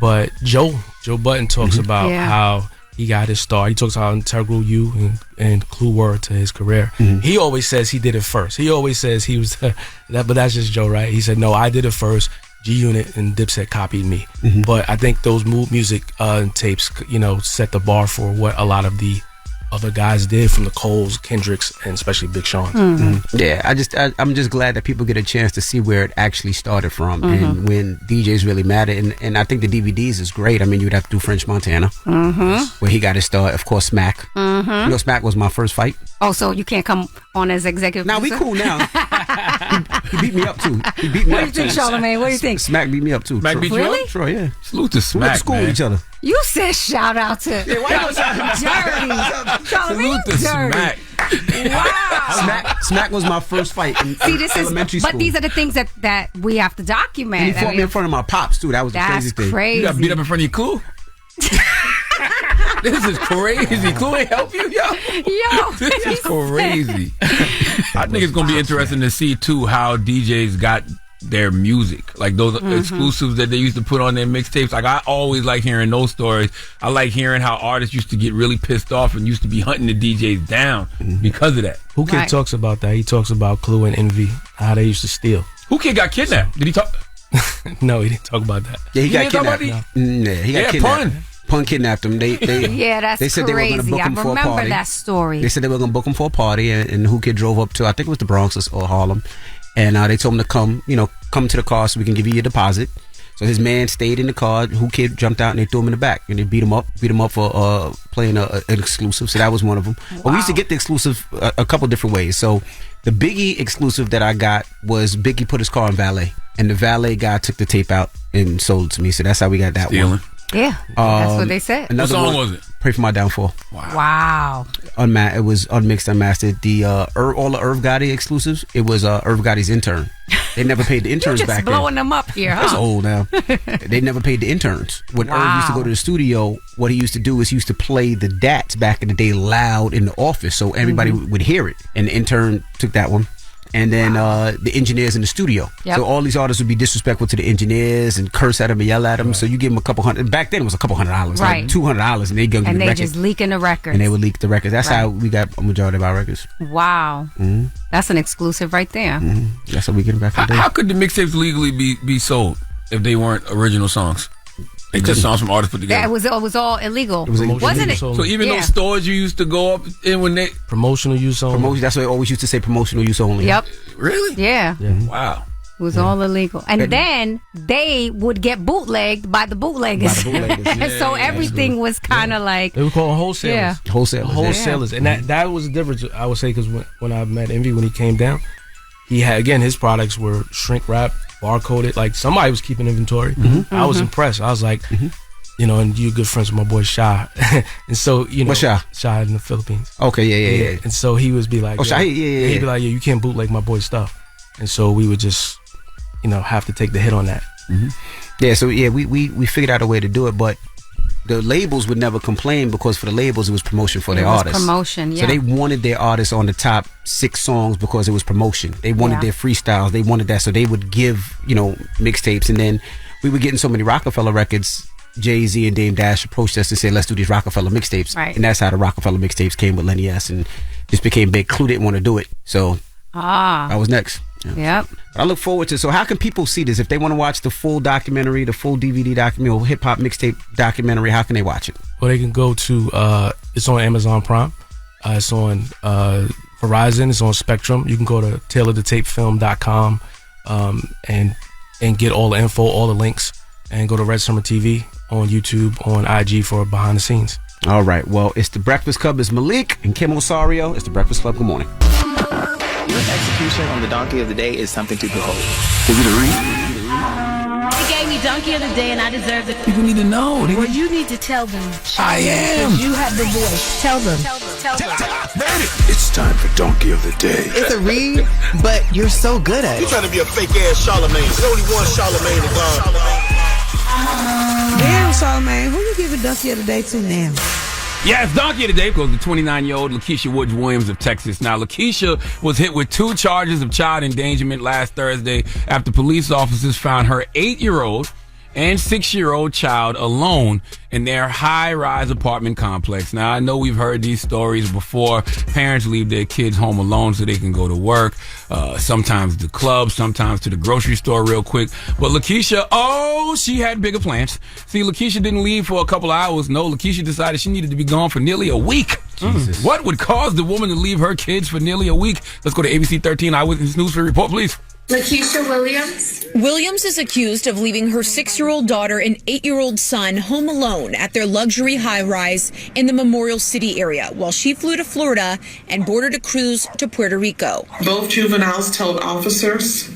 But Joe Budden talks about how he got his start. He talks how integral you and Clue were to his career. He always says he did it first. He always says he was that, but that's just Joe, right? He said, no, I did it first. G Unit and Dipset copied me. But I think those music tapes, set the bar for what a lot of the other guys did, from the Coles, Kendricks, and especially Big Sean. Yeah, I'm just glad that people get a chance to see where it actually started from and when DJs really matter. And I think the DVDs is great. I mean, you'd have to do French Montana, where he got his start. Of course, Mack. You know, Mack was my first fight. Oh, so you can't come on as executive Now, we producer? cool now. He beat me up, too. He beat me What do up, you think, too. Charlamagne? What do you think? Smack beat me up, too. Smack beat you up? Really? Troy, yeah. Salute to We went Smack, to school man. with each other. You said shout out to why you gonna shout out? Dirty. Salute to Smack. Wow. Smack was my first fight in See, this is, elementary school. but these are the things that we have to document. And he fought me in front of my pops, too. That was the That's crazy thing. crazy. You got beat up in front of your Clue? This is crazy. Clue ain't help you, yo? This is crazy. I think it's going to be interesting to see, too, how DJs got their music. Like those exclusives that they used to put on their mixtapes. Like, I always like hearing those stories. I like hearing how artists used to get really pissed off and used to be hunting the DJs down because of that. Who Kid talks about that? He talks about Clue and Envy, how they used to steal. Who Kid got kidnapped? Did he talk? No, he didn't talk about that. Yeah, he got didn't kidnapped. talk about Yeah, he got kidnapped. Pun kidnapped him. They Yeah, that's they said they were going to crazy. book I him for a remember party. that story. They said they were going to book him for a party, and Who Kid drove up to, I think it was the Bronx or Harlem, and they told him to come to the car so we can give you your deposit. So his man stayed in the car. Who Kid jumped out and they threw him in the back and they beat him up for playing an exclusive. So that was one of them. Wow. But we used to get the exclusive a couple different ways. So the Biggie exclusive that I got was Biggie put his car in valet, and the valet guy took the tape out and sold it to me. So that's how we got that one. Yeah, that's what they said. What song was it? Pray for My Downfall. Wow. It was unmixed, unmastered. The all the Irv Gotti exclusives, it was Irv Gotti's intern. They never paid the interns You're just back blowing then. them up here, huh? That's old now. They never paid the interns. When Irv used to go to the studio, what he used to do is he used to play the DATs back in the day loud in the office so everybody would hear it. And the intern took that one. And then the engineers in the studio. Yep. So all these artists would be disrespectful to the engineers and curse at them and yell at them. Right. So you give them a couple hundred. Back then it was a couple $100, right? Like $200, and they go and the they record. just leaking the records. And they would leak the records. That's how we got a majority of our records. Wow, that's an exclusive right there. That's how we get them back. How could the mixtapes legally be sold if they weren't original songs? They just songs from artists put together. It was all illegal, wasn't it? So even those stores you used to go up in when they promotional use only. That's what I always used to say. Promotional use only. Yep. Really? Yeah. Wow. It was all illegal, and then they would get bootlegged by the bootleggers. So everything was kind of like they were called wholesalers. Yeah. Wholesalers, and that was the difference. I would say because when I met Envy when he came down, he had his products were shrink wrapped, barcoded. Like somebody was keeping inventory. I was impressed. I was like, and you're good friends with my boy Shy, and so what's Shy? Shy in the Philippines. Okay, yeah. And so he would be like, Shy, yeah. He'd be like, you can't bootleg my boy's stuff, and so we would just, have to take the hit on that. Yeah, so we figured out a way to do it, but the labels would never complain because for the labels it was promotion for their artists. Promotion, yeah. So they wanted their artists on the top 6 songs because it was promotion. They wanted their freestyles. They wanted that, so they would give mixtapes, and then we were getting so many Rockefeller records. Jay-Z and Dame Dash approached us and said, let's do these Rockefeller mixtapes. Right. And that's how the Rockefeller mixtapes came with Lenny S. and just became big. Clue didn't want to do it, so I was next. Yep. But I look forward to. So how can people see this? If they want to watch the full documentary, the full DVD documentary, or hip hop mixtape documentary, how can they watch it? Well, they can go to it's on Amazon Prime. It's on Verizon. It's on Spectrum. You can go to tailorthetapefilm.com and get all the info, all the links, and go to Red Summer TV on YouTube, on IG for behind the scenes. All right. Well, it's the Breakfast Club. It's Malik and Kim Osario. It's the Breakfast Club. Good morning. Your execution on the Donkey of the Day is something to behold. Is it a read? He gave me Donkey of the Day and I deserve it. People need to know. Well, you need to tell them. I am. You have the voice. Tell them. Tell them. It's time for Donkey of the Day. It's a read, but you're so good at it. You trying to be a fake ass Charlamagne. There's only one Charlamagne to God. Damn, Charlamagne, who you giving Donkey of the Day to now? Yeah, it's Donkey of the Day goes to 29-year-old Lakeisha Woods Williams of Texas. Now, Lakeisha was hit with 2 charges of child endangerment last Thursday after police officers found her 8-year-old and 6-year-old child alone in their high-rise apartment complex. Now, I know we've heard these stories before. Parents leave their kids home alone so they can go to work, sometimes the club, sometimes to the grocery store real quick. But Lakeisha, she had bigger plans. See, Lakeisha didn't leave for a couple of hours. No, Lakeisha decided she needed to be gone for nearly a week. Jesus. What would cause the woman to leave her kids for nearly a week? Let's go to ABC 13 Eyewitness News for a report, please. Lakeisha Williams. Williams is accused of leaving her 6-year-old daughter and 8-year-old son home alone at their luxury high-rise in the Memorial City area while she flew to Florida and boarded a cruise to Puerto Rico. Both juveniles told officers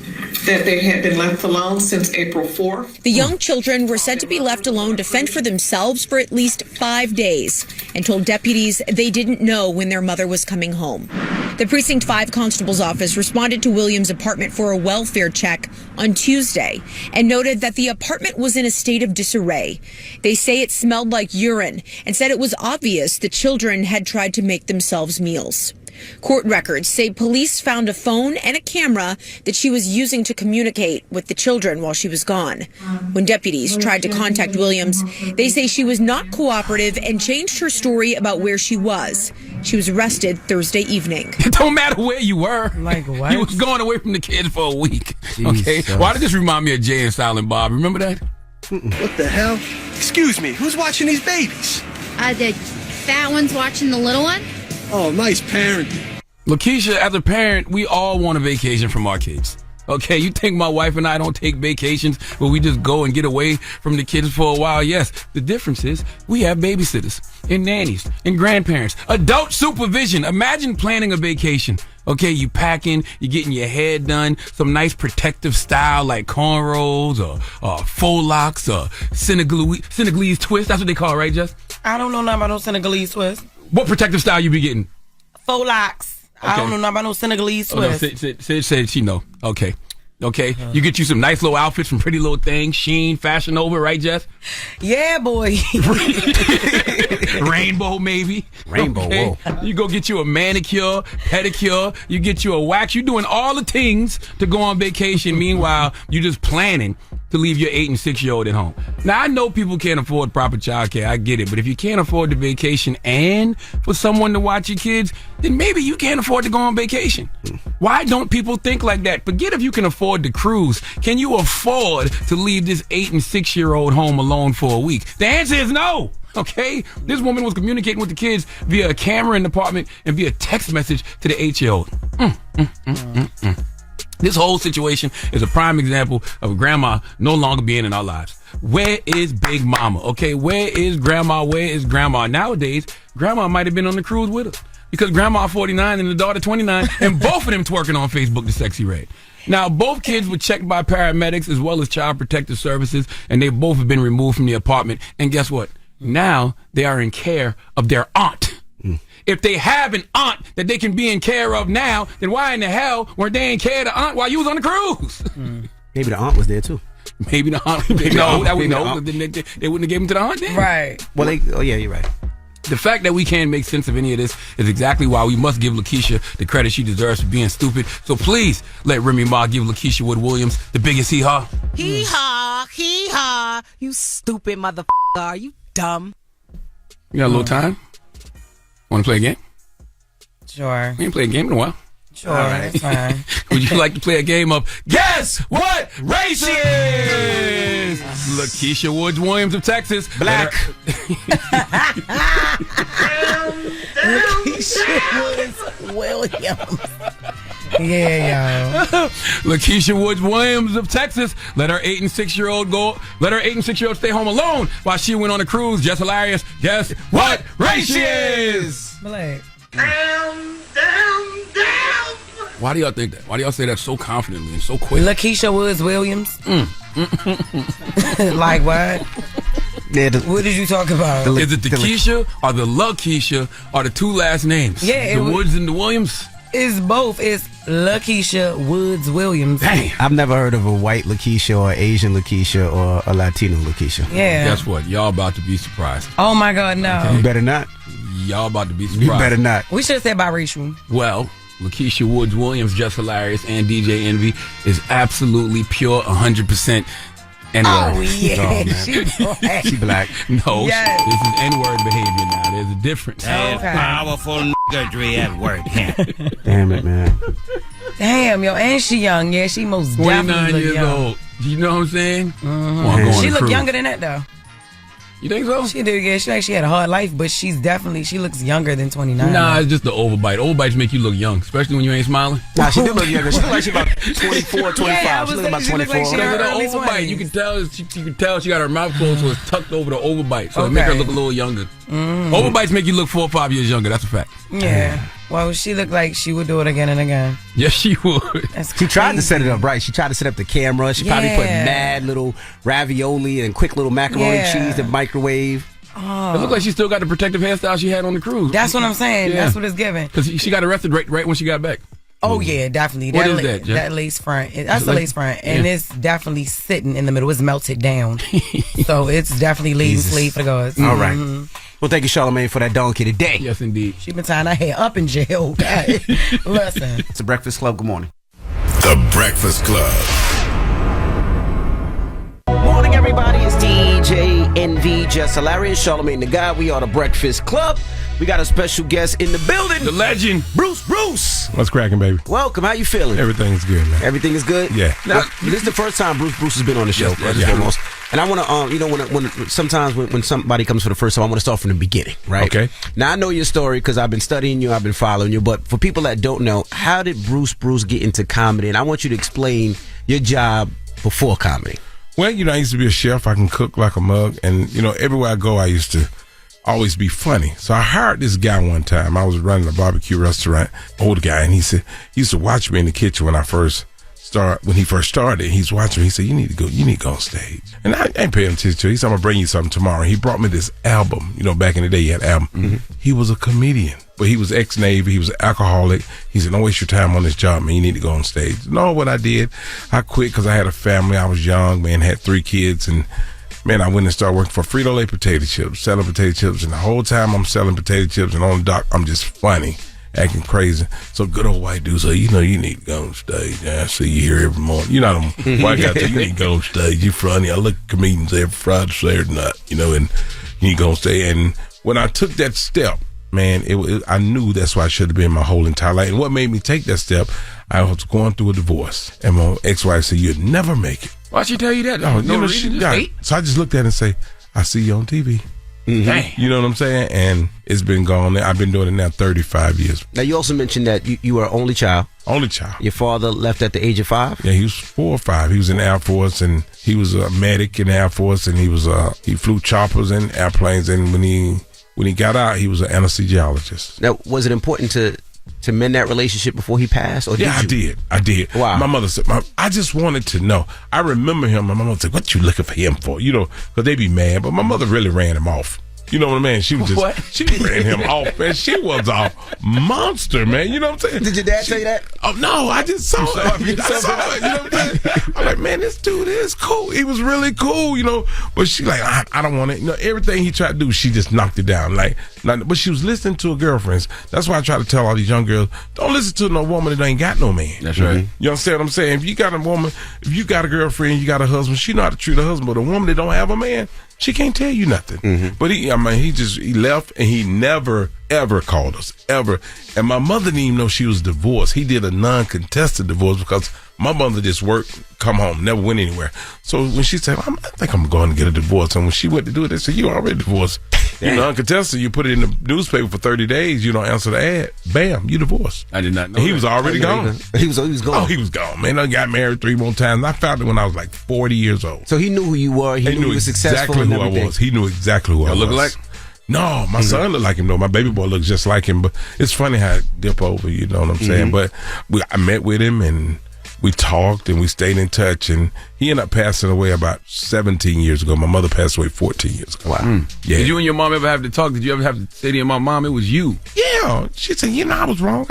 that they had been left alone since April 4th. The young children were said to be left alone to fend for themselves for at least 5 days and told deputies they didn't know when their mother was coming home. The Precinct 5 Constable's office responded to Williams' apartment for a welfare check on Tuesday and noted that the apartment was in a state of disarray. They say it smelled like urine and said it was obvious the children had tried to make themselves meals. Court records say police found a phone and a camera that she was using to communicate with the children while she was gone. When deputies tried to contact Williams, they say she was not cooperative and changed her story about where she was. She was arrested Thursday evening. It don't matter where you were. Like what? You was going away from the kids for a week. Jesus. Okay? Why did this remind me of Jay and Silent Bob? Remember that? What the hell? Excuse me, who's watching these babies? The fat one's watching the little one. Oh, nice parenting. Lakeisha, as a parent, we all want a vacation from our kids. Okay, you think my wife and I don't take vacations where we just go and get away from the kids for a while? Yes. The difference is we have babysitters and nannies and grandparents. Adult supervision. Imagine planning a vacation. Okay, you packing, you getting your hair done, some nice protective style like cornrows or faux locks or Senegalese twist. That's what they call it, right, Jess? I don't know nothing about no Senegalese twist. What protective style you be getting? Faux locks. Okay. I don't know nothing about no Senegalese twist. Sid said she know. Okay. You get you some nice little outfits from Pretty Little Things, Sheen, Fashion Nova, right, Jess? Yeah, boy. Rainbow, maybe. Rainbow, okay. whoa. You go get you a manicure, pedicure, you get you a wax. You're doing all the things to go on vacation. Meanwhile, you're just planning to leave your 8 and 6-year-old at home. Now, I know people can't afford proper childcare. I get it. But if you can't afford the vacation and for someone to watch your kids, then maybe you can't afford to go on vacation. Why don't people think like that? Forget if you can afford the cruise. Can you afford to leave this 8 and 6-year-old home alone for a week? The answer is no. Okay? This woman was communicating with the kids via a camera in the apartment and via text message to the 8-year-old. This whole situation is a prime example of grandma no longer being in our lives. Where is Big Mama? Okay, where is grandma? Where is grandma? Nowadays, grandma might have been on the cruise with us because grandma 49 and the daughter 29 and both of them twerking on Facebook to Sexy Red. Now, both kids were checked by paramedics as well as Child Protective Services, and they both have been removed from the apartment. And guess what? Now they are in care of their aunt. If they have an aunt that they can be in care of now, then why in the hell weren't they in care of the aunt while you was on the cruise? Maybe the aunt was there too. Maybe the aunt. No, that would no. They wouldn't have given him to the aunt then. Right. Well, yeah, you're right. The fact that we can't make sense of any of this is exactly why we must give Lakeisha the credit she deserves for being stupid. So please let Remy Ma give Lakeisha Wood Williams the biggest hee-haw. Hee-haw. You stupid motherfucker. Are you dumb? You got a little time? Want to play a game? Sure. We ain't played a game in a while. Sure, that's fine. Would you like to play a game of Guess What Race She Is? Lakeisha Woods Williams of Texas. Black. Lakeisha Woods Williams. Yeah, yo. Lakeisha Woods Williams of Texas let her 8 and 6-year-old stay home alone while she went on a cruise. Jess Hilarious. Guess what race she is? Black. Why do y'all think that? Why do y'all say that so confidently and so quick? Lakeisha Woods Williams. Like what? Yeah, what did you talk about? Is it the Keisha or the Lakeisha or the two last names? Yeah, the Woods and the Williams. It's both. It's Lakeisha Woods Williams. Dang. I've never heard of a white Lakeisha or Asian Lakeisha or a Latino Lakeisha. Yeah. Guess what? Y'all about to be surprised. Oh my God, no. Okay. You better not. Y'all about to be surprised. You better not. We should have said biracial. Well, Lakeisha Woods Williams, Jess Hilarious, and DJ Envy is absolutely pure 100% N-word. Oh, yeah. She black. No, Yes. this is N-word behavior now. There's a difference. Powerful niggery at work. Damn it, man. Damn, yo, and she young. Yeah, she most definitely 29 look years young. old. You know what I'm saying? She look younger than that, though. You think so? She did, yeah. She actually had a hard life, but she looks younger than 29. Nah, it's just the overbite. Overbites make you look young, especially when you ain't smiling. Nah, she do look younger. She look like she about 24, 25. Yeah, she look about 24. like she Because of the early overbite, 20s. you can tell she got her mouth closed, so it's tucked over the overbite, so it make her look a little younger. Overbites make you look 4 or 5 years younger. That's a fact. Yeah. Well, she looked like she would do it again and again. Yes, she would. She tried to set it up right. She tried to set up the camera. She probably put mad little ravioli and quick little macaroni cheese in microwave. Oh. It looked like she still got the protective hairstyle she had on the cruise. That's what I'm saying. Yeah. That's what it's giving. Because she got arrested right when she got back. Oh, yeah, definitely. What is that, Jeff? That lace front. That's a lace front. And it's definitely sitting in the middle. It's melted down. So it's definitely leaving sleeve for the guards. All right. Well, thank you, Charlamagne, for that donkey today. Yes, indeed. She been tying her hair up in jail. Listen. It's the Breakfast Club. Good morning. The Breakfast Club. Morning, everybody. It's DJ Envy, Jess Hilarious, Charlamagne the Guy. We are the Breakfast Club. We got a special guest in the building. The legend. Bruce. What's cracking, baby? Welcome. How you feeling? Everything's good, man. Everything is good? Yeah. Now, this is the first time Bruce has been on the show, first and foremost. And I want to, when sometimes when somebody comes for the first time, I want to start from the beginning, right? Okay. Now, I know your story because I've been studying you, I've been following you, but for people that don't know, how did Bruce get into comedy? And I want you to explain your job before comedy. Well, I used to be a chef. I can cook like a mug. And, everywhere I go, I used to always be funny. So I hired this guy one time. I was running a barbecue restaurant, older guy, and he used to watch me in the kitchen when he first started. He's watching me. He said, you need to go on stage. And I ain't paying attention to it. He said, I'm going to bring you something tomorrow. He brought me this album. Back in the day, he had an album. Mm-hmm. He was a comedian, but he was ex-Navy. He was an alcoholic. He said, don't waste your time on this job, man. You need to go on stage. No, what I did, I quit because I had a family. I was young, man, had 3 kids, and man, I went and started working for Frito-Lay potato chips, selling potato chips, and the whole time I'm selling potato chips and on the dock, I'm just funny, acting crazy. So good old white dude say, you need to go on stage. I see you here every morning. You know them white guys say, you need to go on stage. You funny. I look at comedians every Friday, Saturday night, and you need to go on stage. And when I took that step, man, I knew that's why I should have been my whole entire life. And what made me take that step, I was going through a divorce. And my ex-wife said, you'd never make it. Why'd she tell you that? So I just looked at it and say, I see you on TV. Mm-hmm. Dang. You know what I'm saying? And it's been gone. I've been doing it now 35 years. Now, you also mentioned that you were an only child. Only child. Your father left at the age of 5? Yeah, he was 4 or 5. He was in the Air Force, and he was a medic in the Air Force, and he flew choppers and airplanes, and when he got out, he was an anesthesiologist. Now, was it important to mend that relationship before he passed? Or I did. Wow. My mother said, I just wanted to know. I remember him. My mother said, what you looking for him for? Because they be mad, but my mother really ran him off. You know what I mean? She was she ran him off, man. She was a monster, man. You know what I'm saying? Did your dad tell you that? Oh, no, I just saw it. I saw it. You know what I'm saying? I'm like, man, this dude is cool. He was really cool, But she like, I don't want it. Everything he tried to do, she just knocked it down. But she was listening to her girlfriends. That's why I try to tell all these young girls, don't listen to no woman that ain't got no man. That's right. You understand what I'm saying? If you got a woman, if you got a girlfriend, you got a husband, she know how to treat her husband. But a woman that don't have a man, she can't tell you nothing. Mm-hmm. But he left, and he never, ever called us, ever. And my mother didn't even know she was divorced. He did a non-contested divorce because my mother just worked, come home, never went anywhere. So when she said, I think I'm going to get a divorce. And when she went to do it, they said, you already divorced. You uncontested, you put it in the newspaper for 30 days, you don't answer the ad, bam, you divorced. I did not know. And he was already gone. He was gone. Oh, he was gone, man. I got married 3 more times. I found it when I was like 40 years old. So he knew who you were. He knew you were successful. Exactly who I was. He knew exactly who I was. Look like? No, my son looked like him, though. My baby boy looks just like him. But it's funny how it dip over, you know what I'm saying? But I met with him, and we talked, and we stayed in touch. And he ended up passing away about 17 years ago. My mother passed away 14 years ago. Wow. Yeah. Did you and your mom ever have to talk? Did you ever have to say to your mom, it was you? Yeah. She said, I was wrong.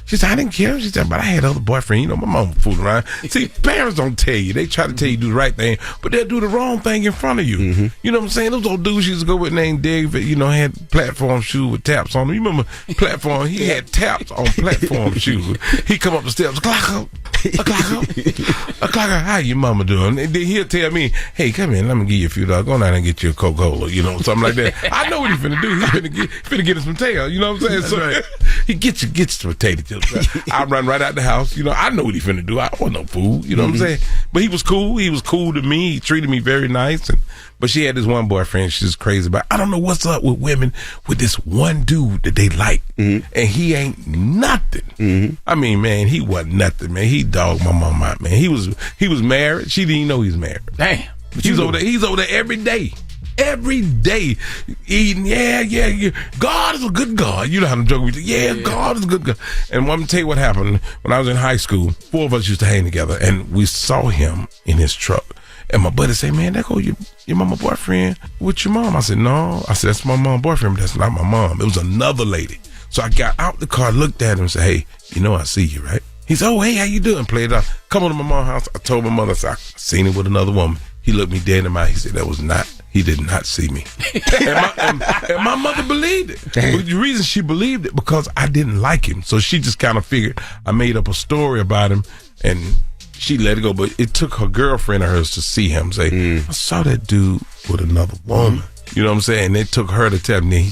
She said, I didn't care. She said, but I had other boyfriend. My mom fooled around. See, parents don't tell you. They try to tell you do the right thing, but they'll do the wrong thing in front of you. Mm-hmm. You know what I'm saying? Those old dudes used to go with named David, had platform shoes with taps on them. You remember platform? He had taps on platform shoes. He come up the steps, clock up. O'Clocker, how your mama doing? And then he'll tell me, hey, come in, let me give you a few dollars. Go down and get you a Coca-Cola, something like that. I know what he's finna do. He's finna get us some tail, you know what I'm saying? So right. He gets some potato chips. I run right out the house. I know what he's finna do. I don't want no food, you know what I'm saying? But he was cool. He was cool to me. He treated me very nice. But she had this one boyfriend she's crazy about. I don't know what's up with women with this one dude that they like. And he ain't nothing. I mean, man, he wasn't nothing, man. He dogged my mom out, man. He was married. She didn't even know he was married. Damn. But he's over there every day. Every day. Eating, yeah. God is a good God. You know how to joke with you. Yeah, God is a good God. And I'm going to tell you what happened. When I was in high school, 4 of us used to hang together, and we saw him in his truck. And my buddy said, man, that go your mama boyfriend with your mom. I said, no. I said, that's my mom boyfriend, but that's not my mom. It was another lady. So I got out the car, looked at him and said, hey, I see you, right? He said, oh, hey, how you doing? Played it out. Come on to my mom's house. I told my mother, I said, I seen him with another woman. He looked me dead in the eye. He said, he did not see me. and my mother believed it. But the reason she believed it, because I didn't like him. So she just kind of figured I made up a story about him, and she let it go. But it took her girlfriend of hers to see him say, I saw that dude with another woman. You know what I'm saying? And it took her to tell me.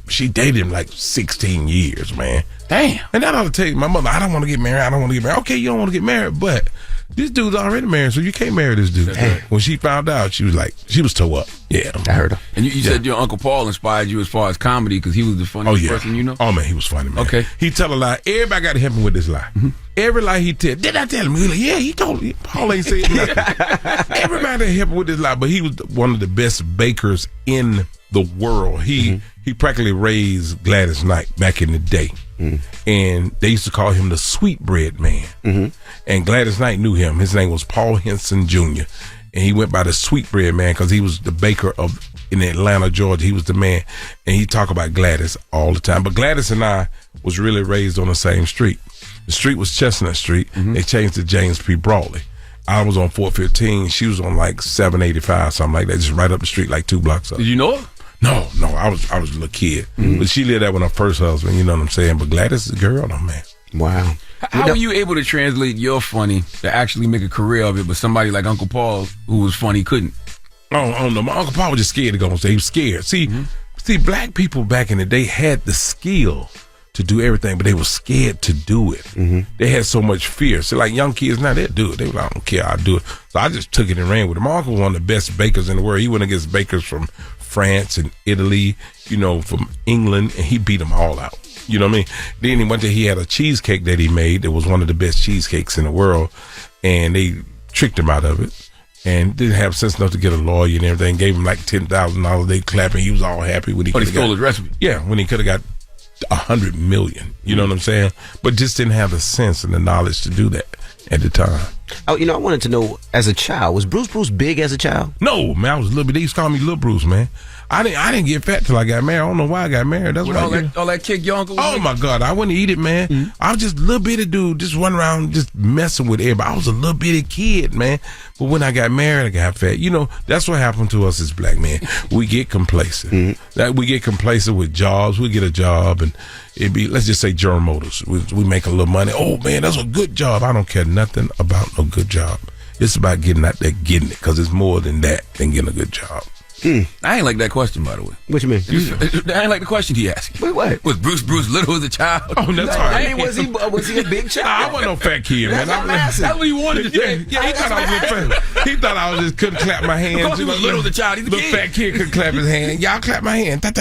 She dated him like 16 years, man. Damn. And that ought to tell you, my mother, I don't want to get married. Okay, you don't want to get married, but this dude's already married, so you can't marry this dude. When she found out, she was toe up. Yeah, I heard her. And you said your Uncle Paul inspired you as far as comedy because he was the funniest person you know? Oh, man, he was funny, man. Okay. He tell a lie. Everybody got to help him with this lie. Every lie he tell. Did I tell him? He like, yeah, he told me. Paul ain't saying nothing. Everybody help him with this lie, but he was one of the best bakers in the world. He practically raised Gladys Knight back in the day. And they used to call him the sweetbread man. And Gladys Knight knew him. His name was Paul Henson Jr. And he went by the sweetbread man because he was the baker in Atlanta, Georgia. He was the man. And he talk about Gladys all the time. But Gladys and I was really raised on the same street. The street was Chestnut Street. They changed to James P. Brawley. I was on 415. She was on like 785, something like that, just right up the street, like 2 blocks up. Did you know her? No, I was a little kid. But she lived there with her first husband, you know what I'm saying? But Gladys is a girl, though, man. Wow. How were you able to translate your funny to actually make a career of it, but somebody like Uncle Paul, who was funny, couldn't? I don't know. My Uncle Paul was just scared to go on stage. He was scared. See, black people back in the day had the skill to do everything, but they were scared to do it. They had so much fear. So like young kids now, they'll do it. They were like, I don't care, I'll do it. So I just took it and ran with it. My uncle was one of the best bakers in the world. He went against bakers from France and Italy, from England, and he beat them all out. You know what I mean? Then he went to, he had a cheesecake that he made that was one of the best cheesecakes in the world, and they tricked him out of it. And didn't have sense enough to get a lawyer and everything. Gave him like $10,000. They clapping. He was all happy when he. But he stole his recipe. Yeah, when he could have got 100 million. You know what I'm saying? But just didn't have the sense and the knowledge to do that at the time. Oh, I wanted to know, as a child, was Bruce big as a child? No, man, I was a little bit. They used to call me Little Bruce, man. I didn't get fat till I got married. I don't know why I got married. That's why all that kick your uncle. Oh my God, I wouldn't eat it, man. I was just a little bitty dude, just running around, just messing with everybody. I was a little bitty kid, man. But when I got married, I got fat. That's what happened to us as black men. We get complacent. We get complacent with jobs. We get a job, and it'd be, let's just say, General Motors. We make a little money. Oh man, that's a good job. I don't care nothing about no good job. It's about getting out there, getting it, because it's more than that than getting a good job. I ain't like that question, by the way. What you mean? I ain't like the question he asked. Wait, what? Was Bruce little as a child? Oh, that's all right. I mean, was he a big child? I wasn't no fat kid, man. That's what he wanted to say. Yeah, he thought I was fat. He thought I just couldn't clap my hands. Of course he was little as a child. He's a kid. Fat kid could clap his hand. Y'all clap my hand. But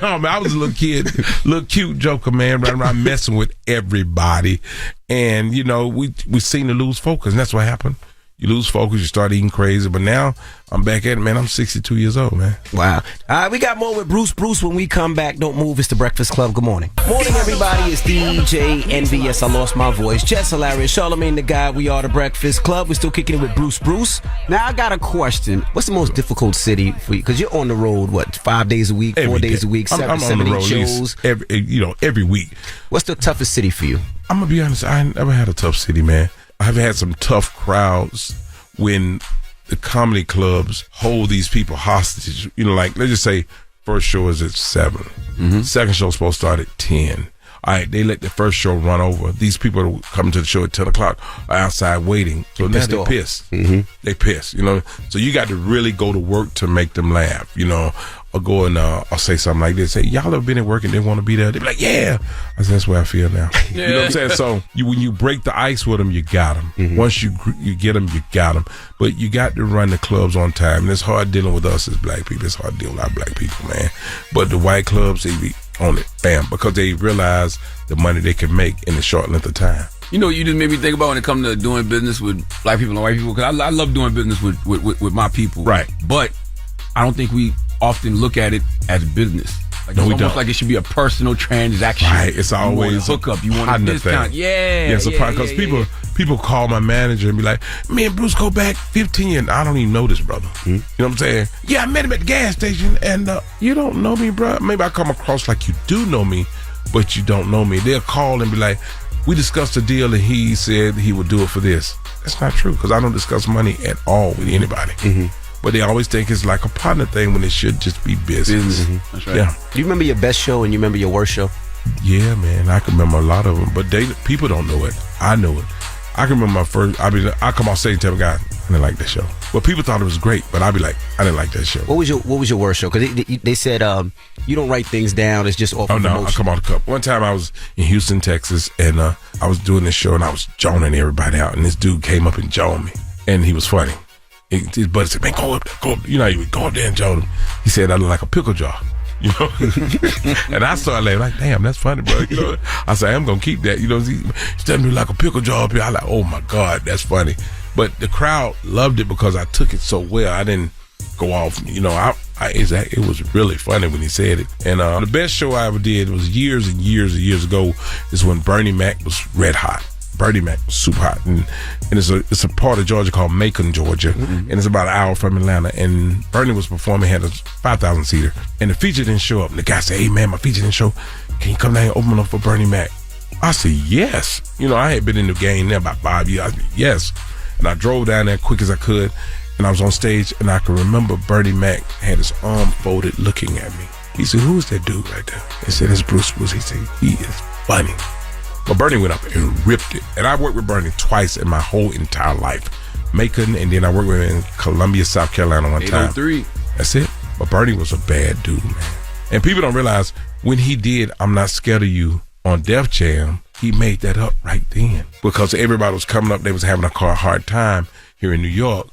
no, man, I was a little kid, little cute joker, man, running around messing with everybody. And, we seem to lose focus, and that's what happened. You lose focus, you start eating crazy. But now I'm back at it, man. I'm 62 years old, man. Wow. All right, we got more with Bruce when we come back. Don't move. It's the Breakfast Club. Good morning. Morning, everybody. It's DJ Envy. Yes, I lost my voice. Jess Hilarious, Charlamagne the Guy. We are the Breakfast Club. We're still kicking it with Bruce. Now, I got a question. What's the most difficult city for you? Because you're on the road, 5 days a week, 4 days a week, I'm on the road shows? Every week. What's the toughest city for you? I'm going to be honest. I never had a tough city, man. I've had some tough crowds when the comedy clubs hold these people hostage. Like, let's just say first show is at 7. Second show's supposed to start at 10. All right, they let the first show run over. These people that come to the show at 10 o'clock are outside waiting. So now they're pissed. They pissed, you know. So you got to really go to work to make them laugh, you know. Or go and I'll say something like this. Say, y'all ever been at work and they want to be there? They be like, yeah. I said, that's where I feel now. You know what I'm saying? So when you break the ice with them, you got them. Once you get them, you got them. But you got to run the clubs on time. And it's hard dealing with us as black people. It's hard dealing with our black people, man. But the white clubs, they be on it, bam, because they realize the money they can make in a short length of time. You know, you just made me think about when it comes to doing business with black people and white people, because I love doing business with my people. Right. But I don't think we often look at it as business. Like, no, it's we almost don't. like it should be a personal transaction. Right. It's always you want a hookup. You want a discount. Yes, because people call my manager and be like, me and Bruce go back 15 years. I don't even know this brother. You know what I'm saying? Yeah, I met him at the gas station, and you don't know me, bro. Maybe I come across like you do know me, but you don't know me. They'll call and be like, we discussed a deal, and he said he would do it for this. That's not true, because I don't discuss money at all with anybody. But they always think it's like a partner thing when it should just be business. That's right. Yeah. Do you remember your best show and you remember your worst show? Yeah, man, I can remember a lot of them, but people don't know it. I know it. I can remember my first. I come off stage and tell a guy, I didn't like that show. Well, people thought it was great, but I'd be like, I didn't like that show. What was your worst show? Because they said you don't write things down. It's just off of emotion. I come off the cup. One time I was in Houston, Texas, and I was doing this show, and I was joning everybody out, and this dude came up and joned me, and he was funny. His buddy said, man, go up there. You know, he would go up there and join him. He said, I look like a pickle jar. You know? And I started laughing, like, damn, that's funny, bro. You know? I said, I'm going to keep that. You know, he's telling me like a pickle jar up here. I like, oh, my God, that's funny. But the crowd loved it because I took it so well. I didn't go off. You know, it was really funny when he said it. And the best show I ever did was years and years and years ago is when Bernie Mac was red hot. Bernie Mac was super hot, and it's a part of Georgia called Macon, Georgia, and it's about an hour from Atlanta. And Bernie was performing, had a 5,000 seater, and the feature didn't show up. And the guy said, "Hey man, my feature didn't show. Can you come down and open up for Bernie Mac?" I said, "Yes." You know, I had been in the game there about 5 years. I said, "Yes," and I drove down there quick as I could, and I was on stage, and I can remember Bernie Mac had his arm folded, looking at me. He said, "Who's that dude right there?" He said, "It's Bruce." He said, "He is funny." But Bernie went up and ripped it. And I worked with Bernie twice in my whole entire life. Macon, and then I worked with him in Columbia, South Carolina one time. 803. That's it. But Bernie was a bad dude, man. And people don't realize when he did I'm Not Scared of You on Def Jam, he made that up right then. Because everybody was coming up, they was having a hard time here in New York.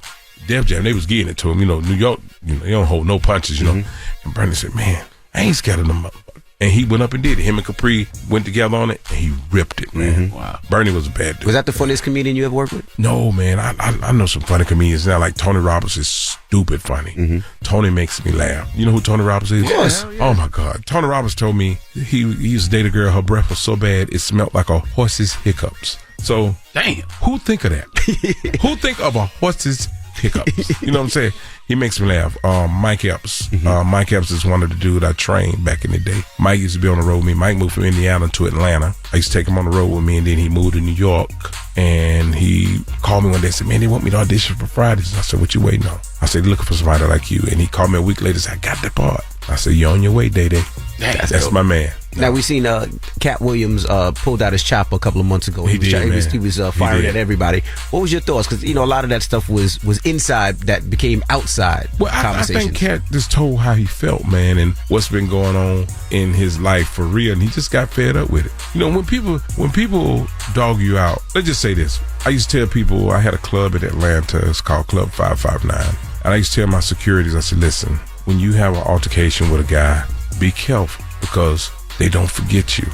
Def Jam, they was getting it to him. You know, New York, you know, they don't hold no punches, you know. And Bernie said, man, I ain't scared of them motherfuckers. And he went up and did it. Him and Capri went together on it, and he ripped it, man. Wow. Bernie was a bad dude. Was that the funniest comedian you ever worked with? No, man. I know some funny comedians now. Like Tony Roberts is stupid funny. Tony makes me laugh. You know who Tony Roberts is? Yes. Oh, my God. Tony Roberts told me he used to date a girl. Her breath was so bad, it smelled like a horse's hiccups. So, damn. Who think of that? Who think of a horse's hiccups? You know what I'm saying? He makes me laugh. Mike Epps. Mike Epps is one of the dudes I trained back in the day. Mike used to be on the road with me. Mike moved from Indiana to Atlanta. I used to take him on the road with me, and then he moved to New York. And he called me one day and said, man, they want me to audition for Fridays. I said, what you waiting on? I said, looking for somebody like you. And he called me a week later and said, I got the part. I said, you're on your way, Day-Day. That's my man. Now, we seen Cat Williams pulled out his chopper a couple of months ago. He was firing at everybody. What was your thoughts? Because, you know, a lot of that stuff was inside that became outside conversations. I think Cat just told how he felt, man, and what's been going on in his life for real, and he just got fed up with it. You know, when people dog you out, let's just say this. I used to tell people, I had a club in Atlanta, it's called Club 559, and I used to tell my securities, I said, listen, when you have an altercation with a guy, be careful, because they don't forget you.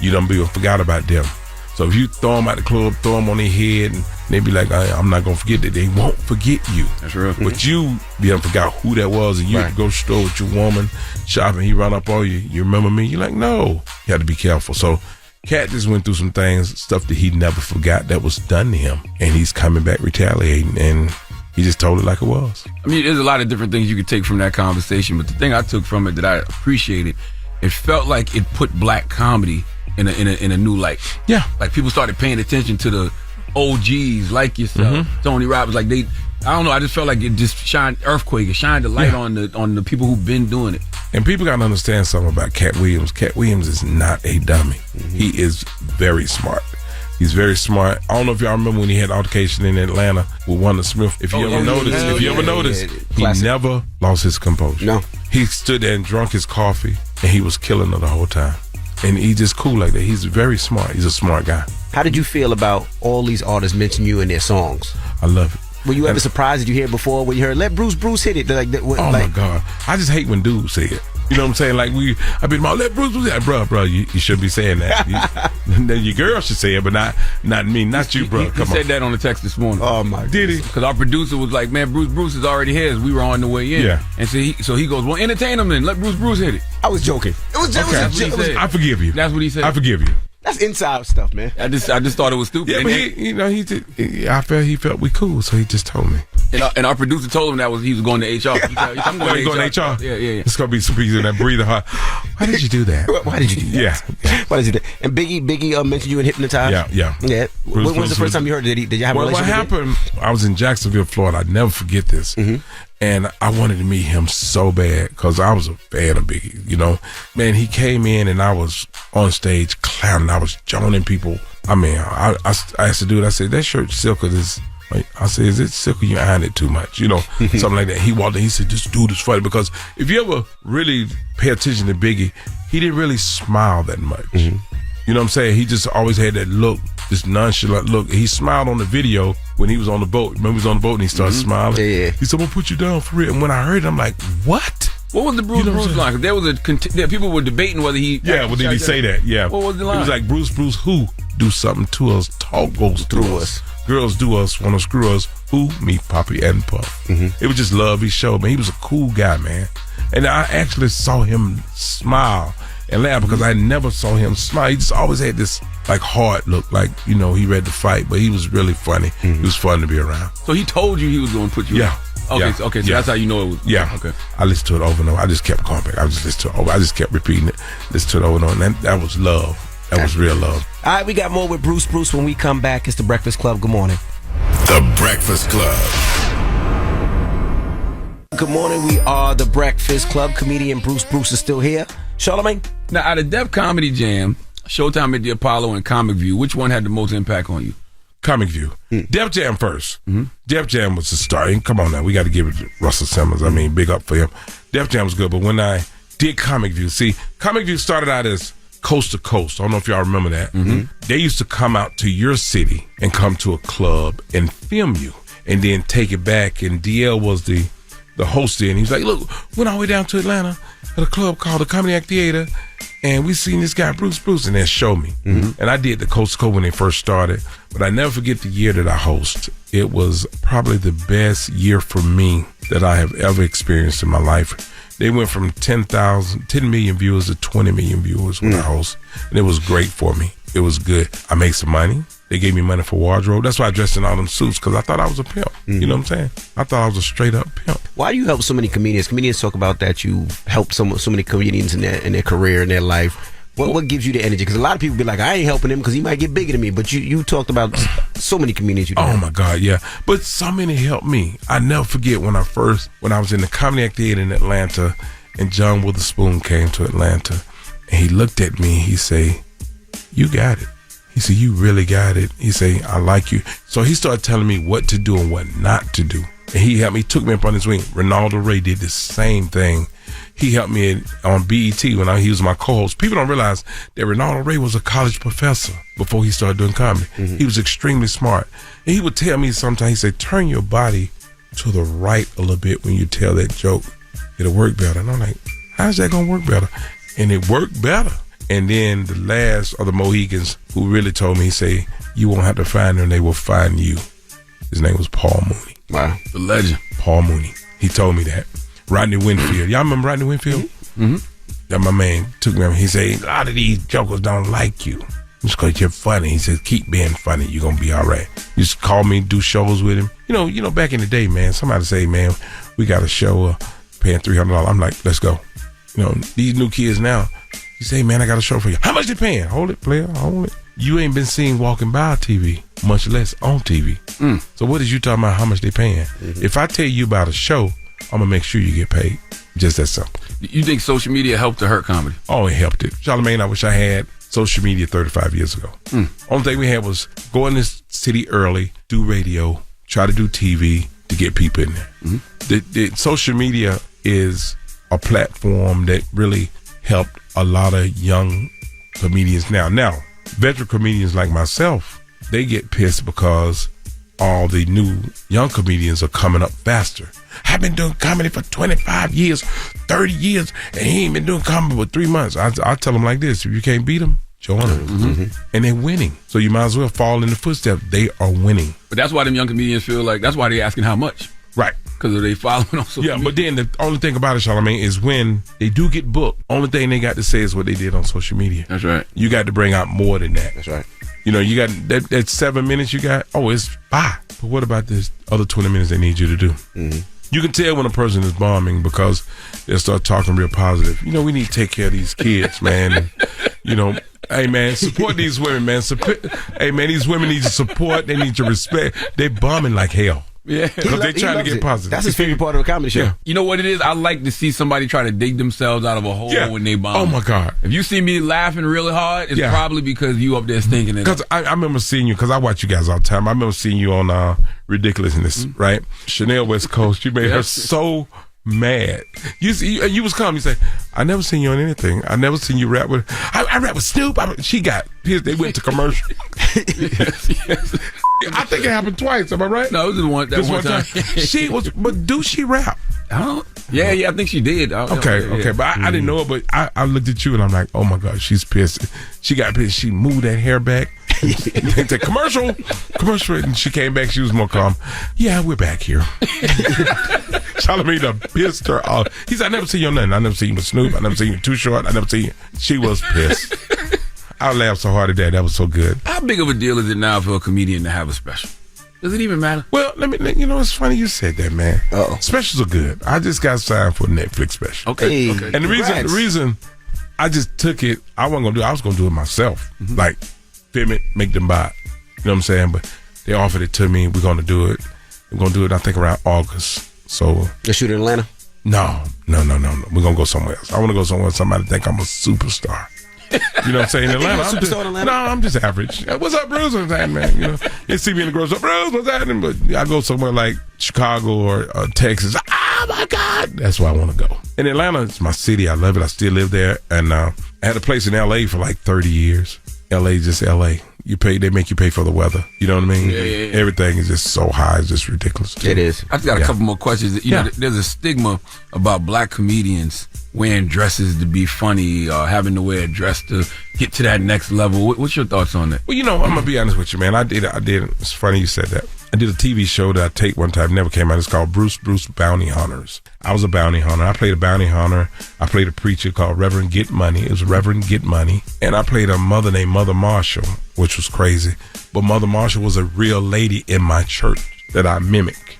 You don't forgot about them. So if you throw them out the club, throw them on their head, and they be like, I'm not going to forget that. They won't forget you. That's real. But you forgot who that was, and you go to the store with your woman, shopping, he run up on you. You remember me? You're like, no. You have to be careful. So Cat just went through some things, stuff that he never forgot that was done to him. And he's coming back retaliating, and he just told it like it was. I mean, there's a lot of different things you could take from that conversation, but the thing I took from it that I appreciated, it felt like it put black comedy in a new light. Yeah. Like people started paying attention to the OGs like yourself, Tony Roberts. Like I don't know, I just felt like it just shined a light on the people who've been doing it. And people got to understand something about Cat Williams. Cat Williams is not a dummy. He is very smart. He's very smart. I don't know if y'all remember when he had altercation in Atlanta with Wanda Smith. If you ever noticed, he never lost his composure. No. He stood there and drunk his coffee, and he was killing her the whole time. And he just cool like that. He's very smart. He's a smart guy. How did you feel about all these artists mention you in their songs? I love it. Were you ever surprised? Did you hear it before when you heard "Let Bruce hit it"? My God, I just hate when dudes say it. You know what I'm saying? Like I be let Bruce hit it, bro. You shouldn't be saying that. Your girl should say it, but not me, not you, bro. He said that on the text this morning. Oh my! Did he? Because our producer was like, "Man, Bruce is already his." We were on the way in. Yeah. And so he goes, "Well, entertain him then. Let Bruce hit it." I was joking. It was just. Okay. I forgive you. That's what he said. I forgive you. That's inside stuff, man. I just thought it was stupid. Yeah, but he felt we cool, so he just told me. And our producer told him he was going to HR. I'm going to HR. Yeah. It's gonna be some people in that breather hard. Why did you do that? Why did you do that? Yeah. Why did you do that? And Biggie mentioned you in Hypnotized. Yeah. When was the first time you heard it? Did you have a relationship? What happened? I was in Jacksonville, Florida. I never forget this. And I wanted to meet him so bad because I was a fan of Biggie. You know, man, he came in and I was on stage clowning. I was joning people. I mean, I asked the dude. I said, "That shirt silk or this?" I said, "Is it silk or you iron it too much?" You know, something like that. He walked in. He said, "This dude is funny," because if you ever really pay attention to Biggie, he didn't really smile that much. You know what I'm saying? He just always had that look, this nonchalant look. He smiled on the video when he was on the boat. Remember he was on the boat and he started smiling? Yeah. He said, "I'm going to put you down for real." And when I heard it, I'm like, what? What was the Bruce line? There was people were debating whether he. Yeah, well, did he say that? Yeah. What was the line? He was like, Bruce, who? Do something to us. Talk goes through us. Girls do us, want to screw us. Who? Me, Poppy, and Puff. It was just love he showed, man. He was a cool guy, man. And I actually saw him smile and laugh because I never saw him smile. He just always had this like hard look, like, you know, he ready to fight, but he was really funny. He was fun to be around. So he told you he was going to put you Yeah. Okay, so that's how you know it was. Yeah. Okay. I listened to it over and over. I just kept going back. I just listened to it over. I just kept repeating it. Listened to it over and over. And that was love. That was real love. All right, we got more with Bruce. When we come back, it's The Breakfast Club. Good morning. The Breakfast Club. Good morning. We are The Breakfast Club. Comedian Bruce is still here. Charlamagne? Now, out of Def Comedy Jam, Showtime at the Apollo, and Comic View, which one had the most impact on you? Comic View. Def Jam first. Def Jam was the star. And come on now, we got to give it to Russell Simmons. I mean, big up for him. Def Jam was good, but when I did Comic View, see, Comic View started out as Coast to Coast. I don't know if y'all remember that. They used to come out to your city and come to a club and film you and then take it back. And DL was the host there, and he was like, "Look, went all the way down to Atlanta at a club called the Comedy Act Theater, and we seen this guy Bruce, and then show me." And I did the Coast to Coast when they first started, but I never forget the year that I hosted. It was probably the best year for me that I have ever experienced in my life. They went from 10 million viewers to 20 million viewers when I host, and it was great for me. It was good. I made some money. They gave me money for wardrobe. That's why I dressed in all them suits, because I thought I was a pimp. You know what I'm saying? I thought I was a straight up pimp. Why do you help so many comedians? Comedians talk about that you help so many comedians in their career, in their life. What gives you the energy? Because a lot of people be like, "I ain't helping him because he might get bigger than me." But you talked about so many comedians you do. Oh my God, yeah. But so many helped me. I never forget when I was in the Comedy Act Theater in Atlanta, and John Witherspoon came to Atlanta, and he looked at me and he say, "You got it." He said, "You really got it." He said, "I like you." So he started telling me what to do and what not to do. And he helped me, took me up on his wing. Ronaldo Ray did the same thing. He helped me on BET when he was my co-host. People don't realize that Ronaldo Ray was a college professor before he started doing comedy. He was extremely smart. And he would tell me sometimes, he said, "Turn your body to the right a little bit when you tell that joke. It'll work better." And I'm like, how's that going to work better? And it worked better. And then the last of the Mohicans who really told me, he said, "You won't have to find them, they will find you." His name was Paul Mooney. Wow. The legend. Paul Mooney. He told me that. Rodney Winfield. Y'all remember Rodney Winfield? Yeah, my man took me. He said, "A lot of these jokers don't like you just because you're funny." He said, "Keep being funny. You're going to be all right." He used to call me, do shows with him. You know, back in the day, man, somebody say, "Man, we got a show paying $300. I'm like, "Let's go." You know, these new kids now, you say, "Man, I got a show for you." "How much they paying?" "Hold it, player. Hold it." You ain't been seen walking by TV, much less on TV. So what is you talking about how much they paying? If I tell you about a show, I'm going to make sure you get paid. Just that simple. You think social media helped or hurt comedy? Oh, it helped it. Charlamagne, I wish I had social media 35 years ago. Only thing we had was go in this city early, do radio, try to do TV to get people in there. The social media is a platform that really helped a lot of young comedians now. Veteran comedians like myself, they get pissed because all the new young comedians are coming up faster. I've been doing comedy for 25 years, 30 years, and he ain't been doing comedy for 3 months. I tell them like this: if you can't beat them, join them. And they're winning. So you might as well fall in the footsteps. They are winning. But that's why them young comedians feel like, that's why they're asking how much. Right. Because they following on social media. But then the only thing about it, Charlamagne, is when they do get booked, only thing they got to say is what they did on social media. That's right. You got to bring out more than that. That's right. You know, you got that 7 minutes you got, it's bye. But what about this other 20 minutes they need you to do? You can tell when a person is bombing because they'll start talking real positive. You know, we need to take care of these kids, man. And, you know, hey, man, support these women, man. Hey, man, these women need support. They need your respect. They bombing like hell. Yeah. Because they're trying to get positive. That's his favorite part of a comedy show. Yeah. You know what it is? I like to see somebody try to dig themselves out of a hole when they bomb. Oh, my God. If you see me laughing really hard, it's probably because you up there stinking it. Because I remember seeing you, because I watch you guys all the time. I remember seeing you on Ridiculousness, right? Chanel West Coast. You made her so mad. You was calm. You say, I never seen you on anything. I never seen you rap with. I rap with Snoop. She got pissed. They went to commercial. yes. I think it happened twice. Am I right? No, it was that one time. She was, but do she rap? Yeah, I think she did. Okay, but I didn't know it. But I looked at you and I'm like, oh my God, she's pissed. She got pissed. She moved that hair back. The commercial, and she came back. She was more calm. Yeah, we're back here. Charlamagne done pissed her off. He said, I never seen you on nothing. I never seen you with Snoop. I never seen you Too Short. I never seen you. She was pissed. I laughed so hard at that. That was so good. How big of a deal is it now for a comedian to have a special? Does it even matter? Well, it's funny you said that, man. Specials are good. I just got signed for a Netflix special. Okay. And the reason I just took it, I wasn't gonna do it. I was gonna do it myself. Like, film it, make them buy it. You know what I'm saying? But they offered it to me. We're gonna do it. We're gonna do it, I think, around August. So they shoot in Atlanta? No. We're gonna go somewhere else. I wanna go somewhere somebody think I'm a superstar. You know what I'm saying? In Atlanta, I'm just average. What's up, Bruce? What's happening, man? You know, they see me in the grocery store, Bruce, what's happening? But I go somewhere like Chicago or Texas. Oh my God, that's where I want to go. In Atlanta, it's my city. I love it. I still live there, and I had a place in LA for like 30 years. LA, just LA. They make you pay for the weather. You know what I mean? Yeah. Everything is just so high. It's just ridiculous. It is. I've got a couple more questions. You know, there's a stigma about black comedians wearing dresses to be funny or having to wear a dress to get to that next level. What's your thoughts on that? Well, I'm gonna be honest with you, man. I did. It's funny you said that. I did a TV show that I taped one time, never came out. It's called Bruce Bounty Hunters. I was a bounty hunter. I played a bounty hunter. I played a preacher called Reverend Get Money. It was Reverend Get Money. And I played a mother named Mother Marshall, which was crazy. But Mother Marshall was a real lady in my church that I mimicked.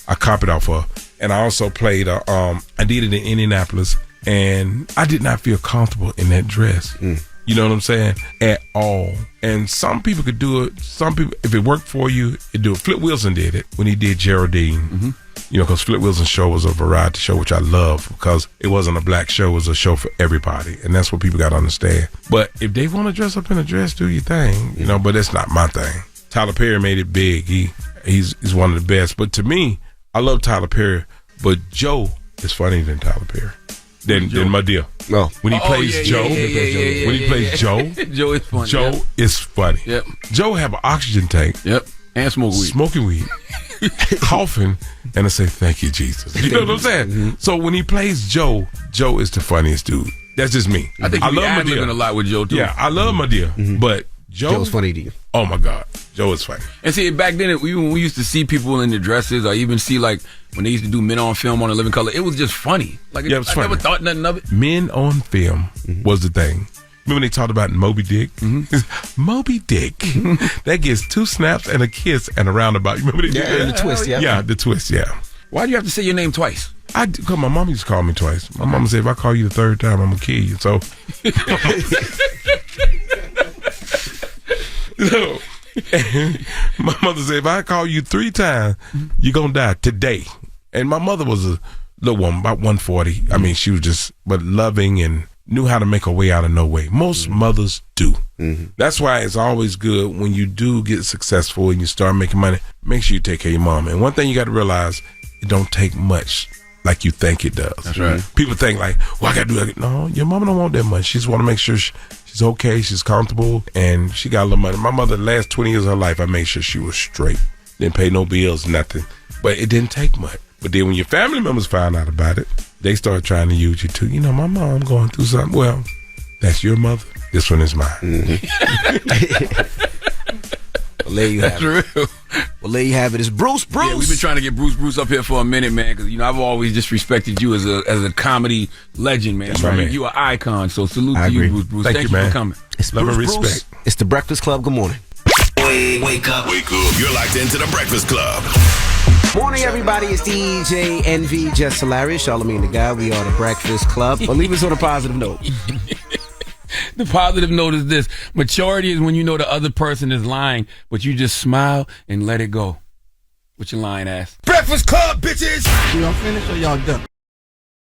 I copied off her. And I also played, I did it in Indianapolis. And I did not feel comfortable in that dress. You know what I'm saying? At all. And some people could do it. Some people, if it worked for you, it do it. Flip Wilson did it when he did Geraldine. You know, because Flip Wilson's show was a variety show, which I love because it wasn't a black show. It was a show for everybody. And that's what people got to understand. But if they want to dress up in a dress, do your thing. You know, but that's not my thing. Tyler Perry made it big. He's one of the best. But to me, I love Tyler Perry. But Joe is funnier than Tyler Perry. Than my deal. No. When he plays Joe, when he plays Joe, Joe is funny. Joe is funny. Yep. Joe have an oxygen tank. Yep. And smoking weed. Coughing, and I say, thank you, Jesus. You know what I'm saying? So when he plays Joe is the funniest dude. That's just me. I think I love Madea a lot with Joe too. Yeah, I love Madea, but Joe's funny to you. Oh my God, Joe is funny. And see, back then, when we used to see people in the dresses, or even see like when they used to do Men on Film on The Living Color, it was just funny. Like it was I funny. never thought nothing of it. Men on Film was the thing. Remember when they talked about Moby Dick? Moby Dick. That gets 2 snaps and a kiss and a roundabout. You remember that? Yeah, the twist. Yeah, the twist. Yeah. Why do you have to say your name twice? Because my mom used to call me twice. My mama said, if I call you the 3rd time, I'm going to kill you. So, my mother said, if I call you 3 times, you're going to die today. And my mother was little woman, about 140. I mean, she was just, but loving and knew how to make a way out of no way. Most mothers do. That's why it's always good when you do get successful and you start making money, make sure you take care of your mom. And one thing you got to realize, it don't take much like you think it does. That's right. People think like, well, I got to do that. No, your mama don't want that much. She just want to make sure she's okay, she's comfortable, and she got a little money. My mother, the last 20 years of her life, I made sure she was straight. Didn't pay no bills, nothing. But it didn't take much. But then when your family members found out about it, they started trying to use you too. You know, my mom going through something. Well, that's your mother. This one is mine. Well, there you have it. Real. Well, there you have it. It's Bruce. Yeah, we've been trying to get Bruce up here for a minute, man, because, I've always disrespected you as a comedy legend, man. That's my man. You're an icon, so salute to you, Bruce. Thank you, man. for coming. It's Love and Bruce. respect. It's the Breakfast Club. Good morning. Wake up. You're locked into the Breakfast Club. Morning, everybody. It's DJ NV, Jess Hilarious, Charlamagne the Guy. We are the Breakfast Club. But leave us on a positive note. The positive note is this. Maturity is when you know the other person is lying, but you just smile and let it go. What your lying ass? Breakfast Club, bitches! Y'all finished or y'all done?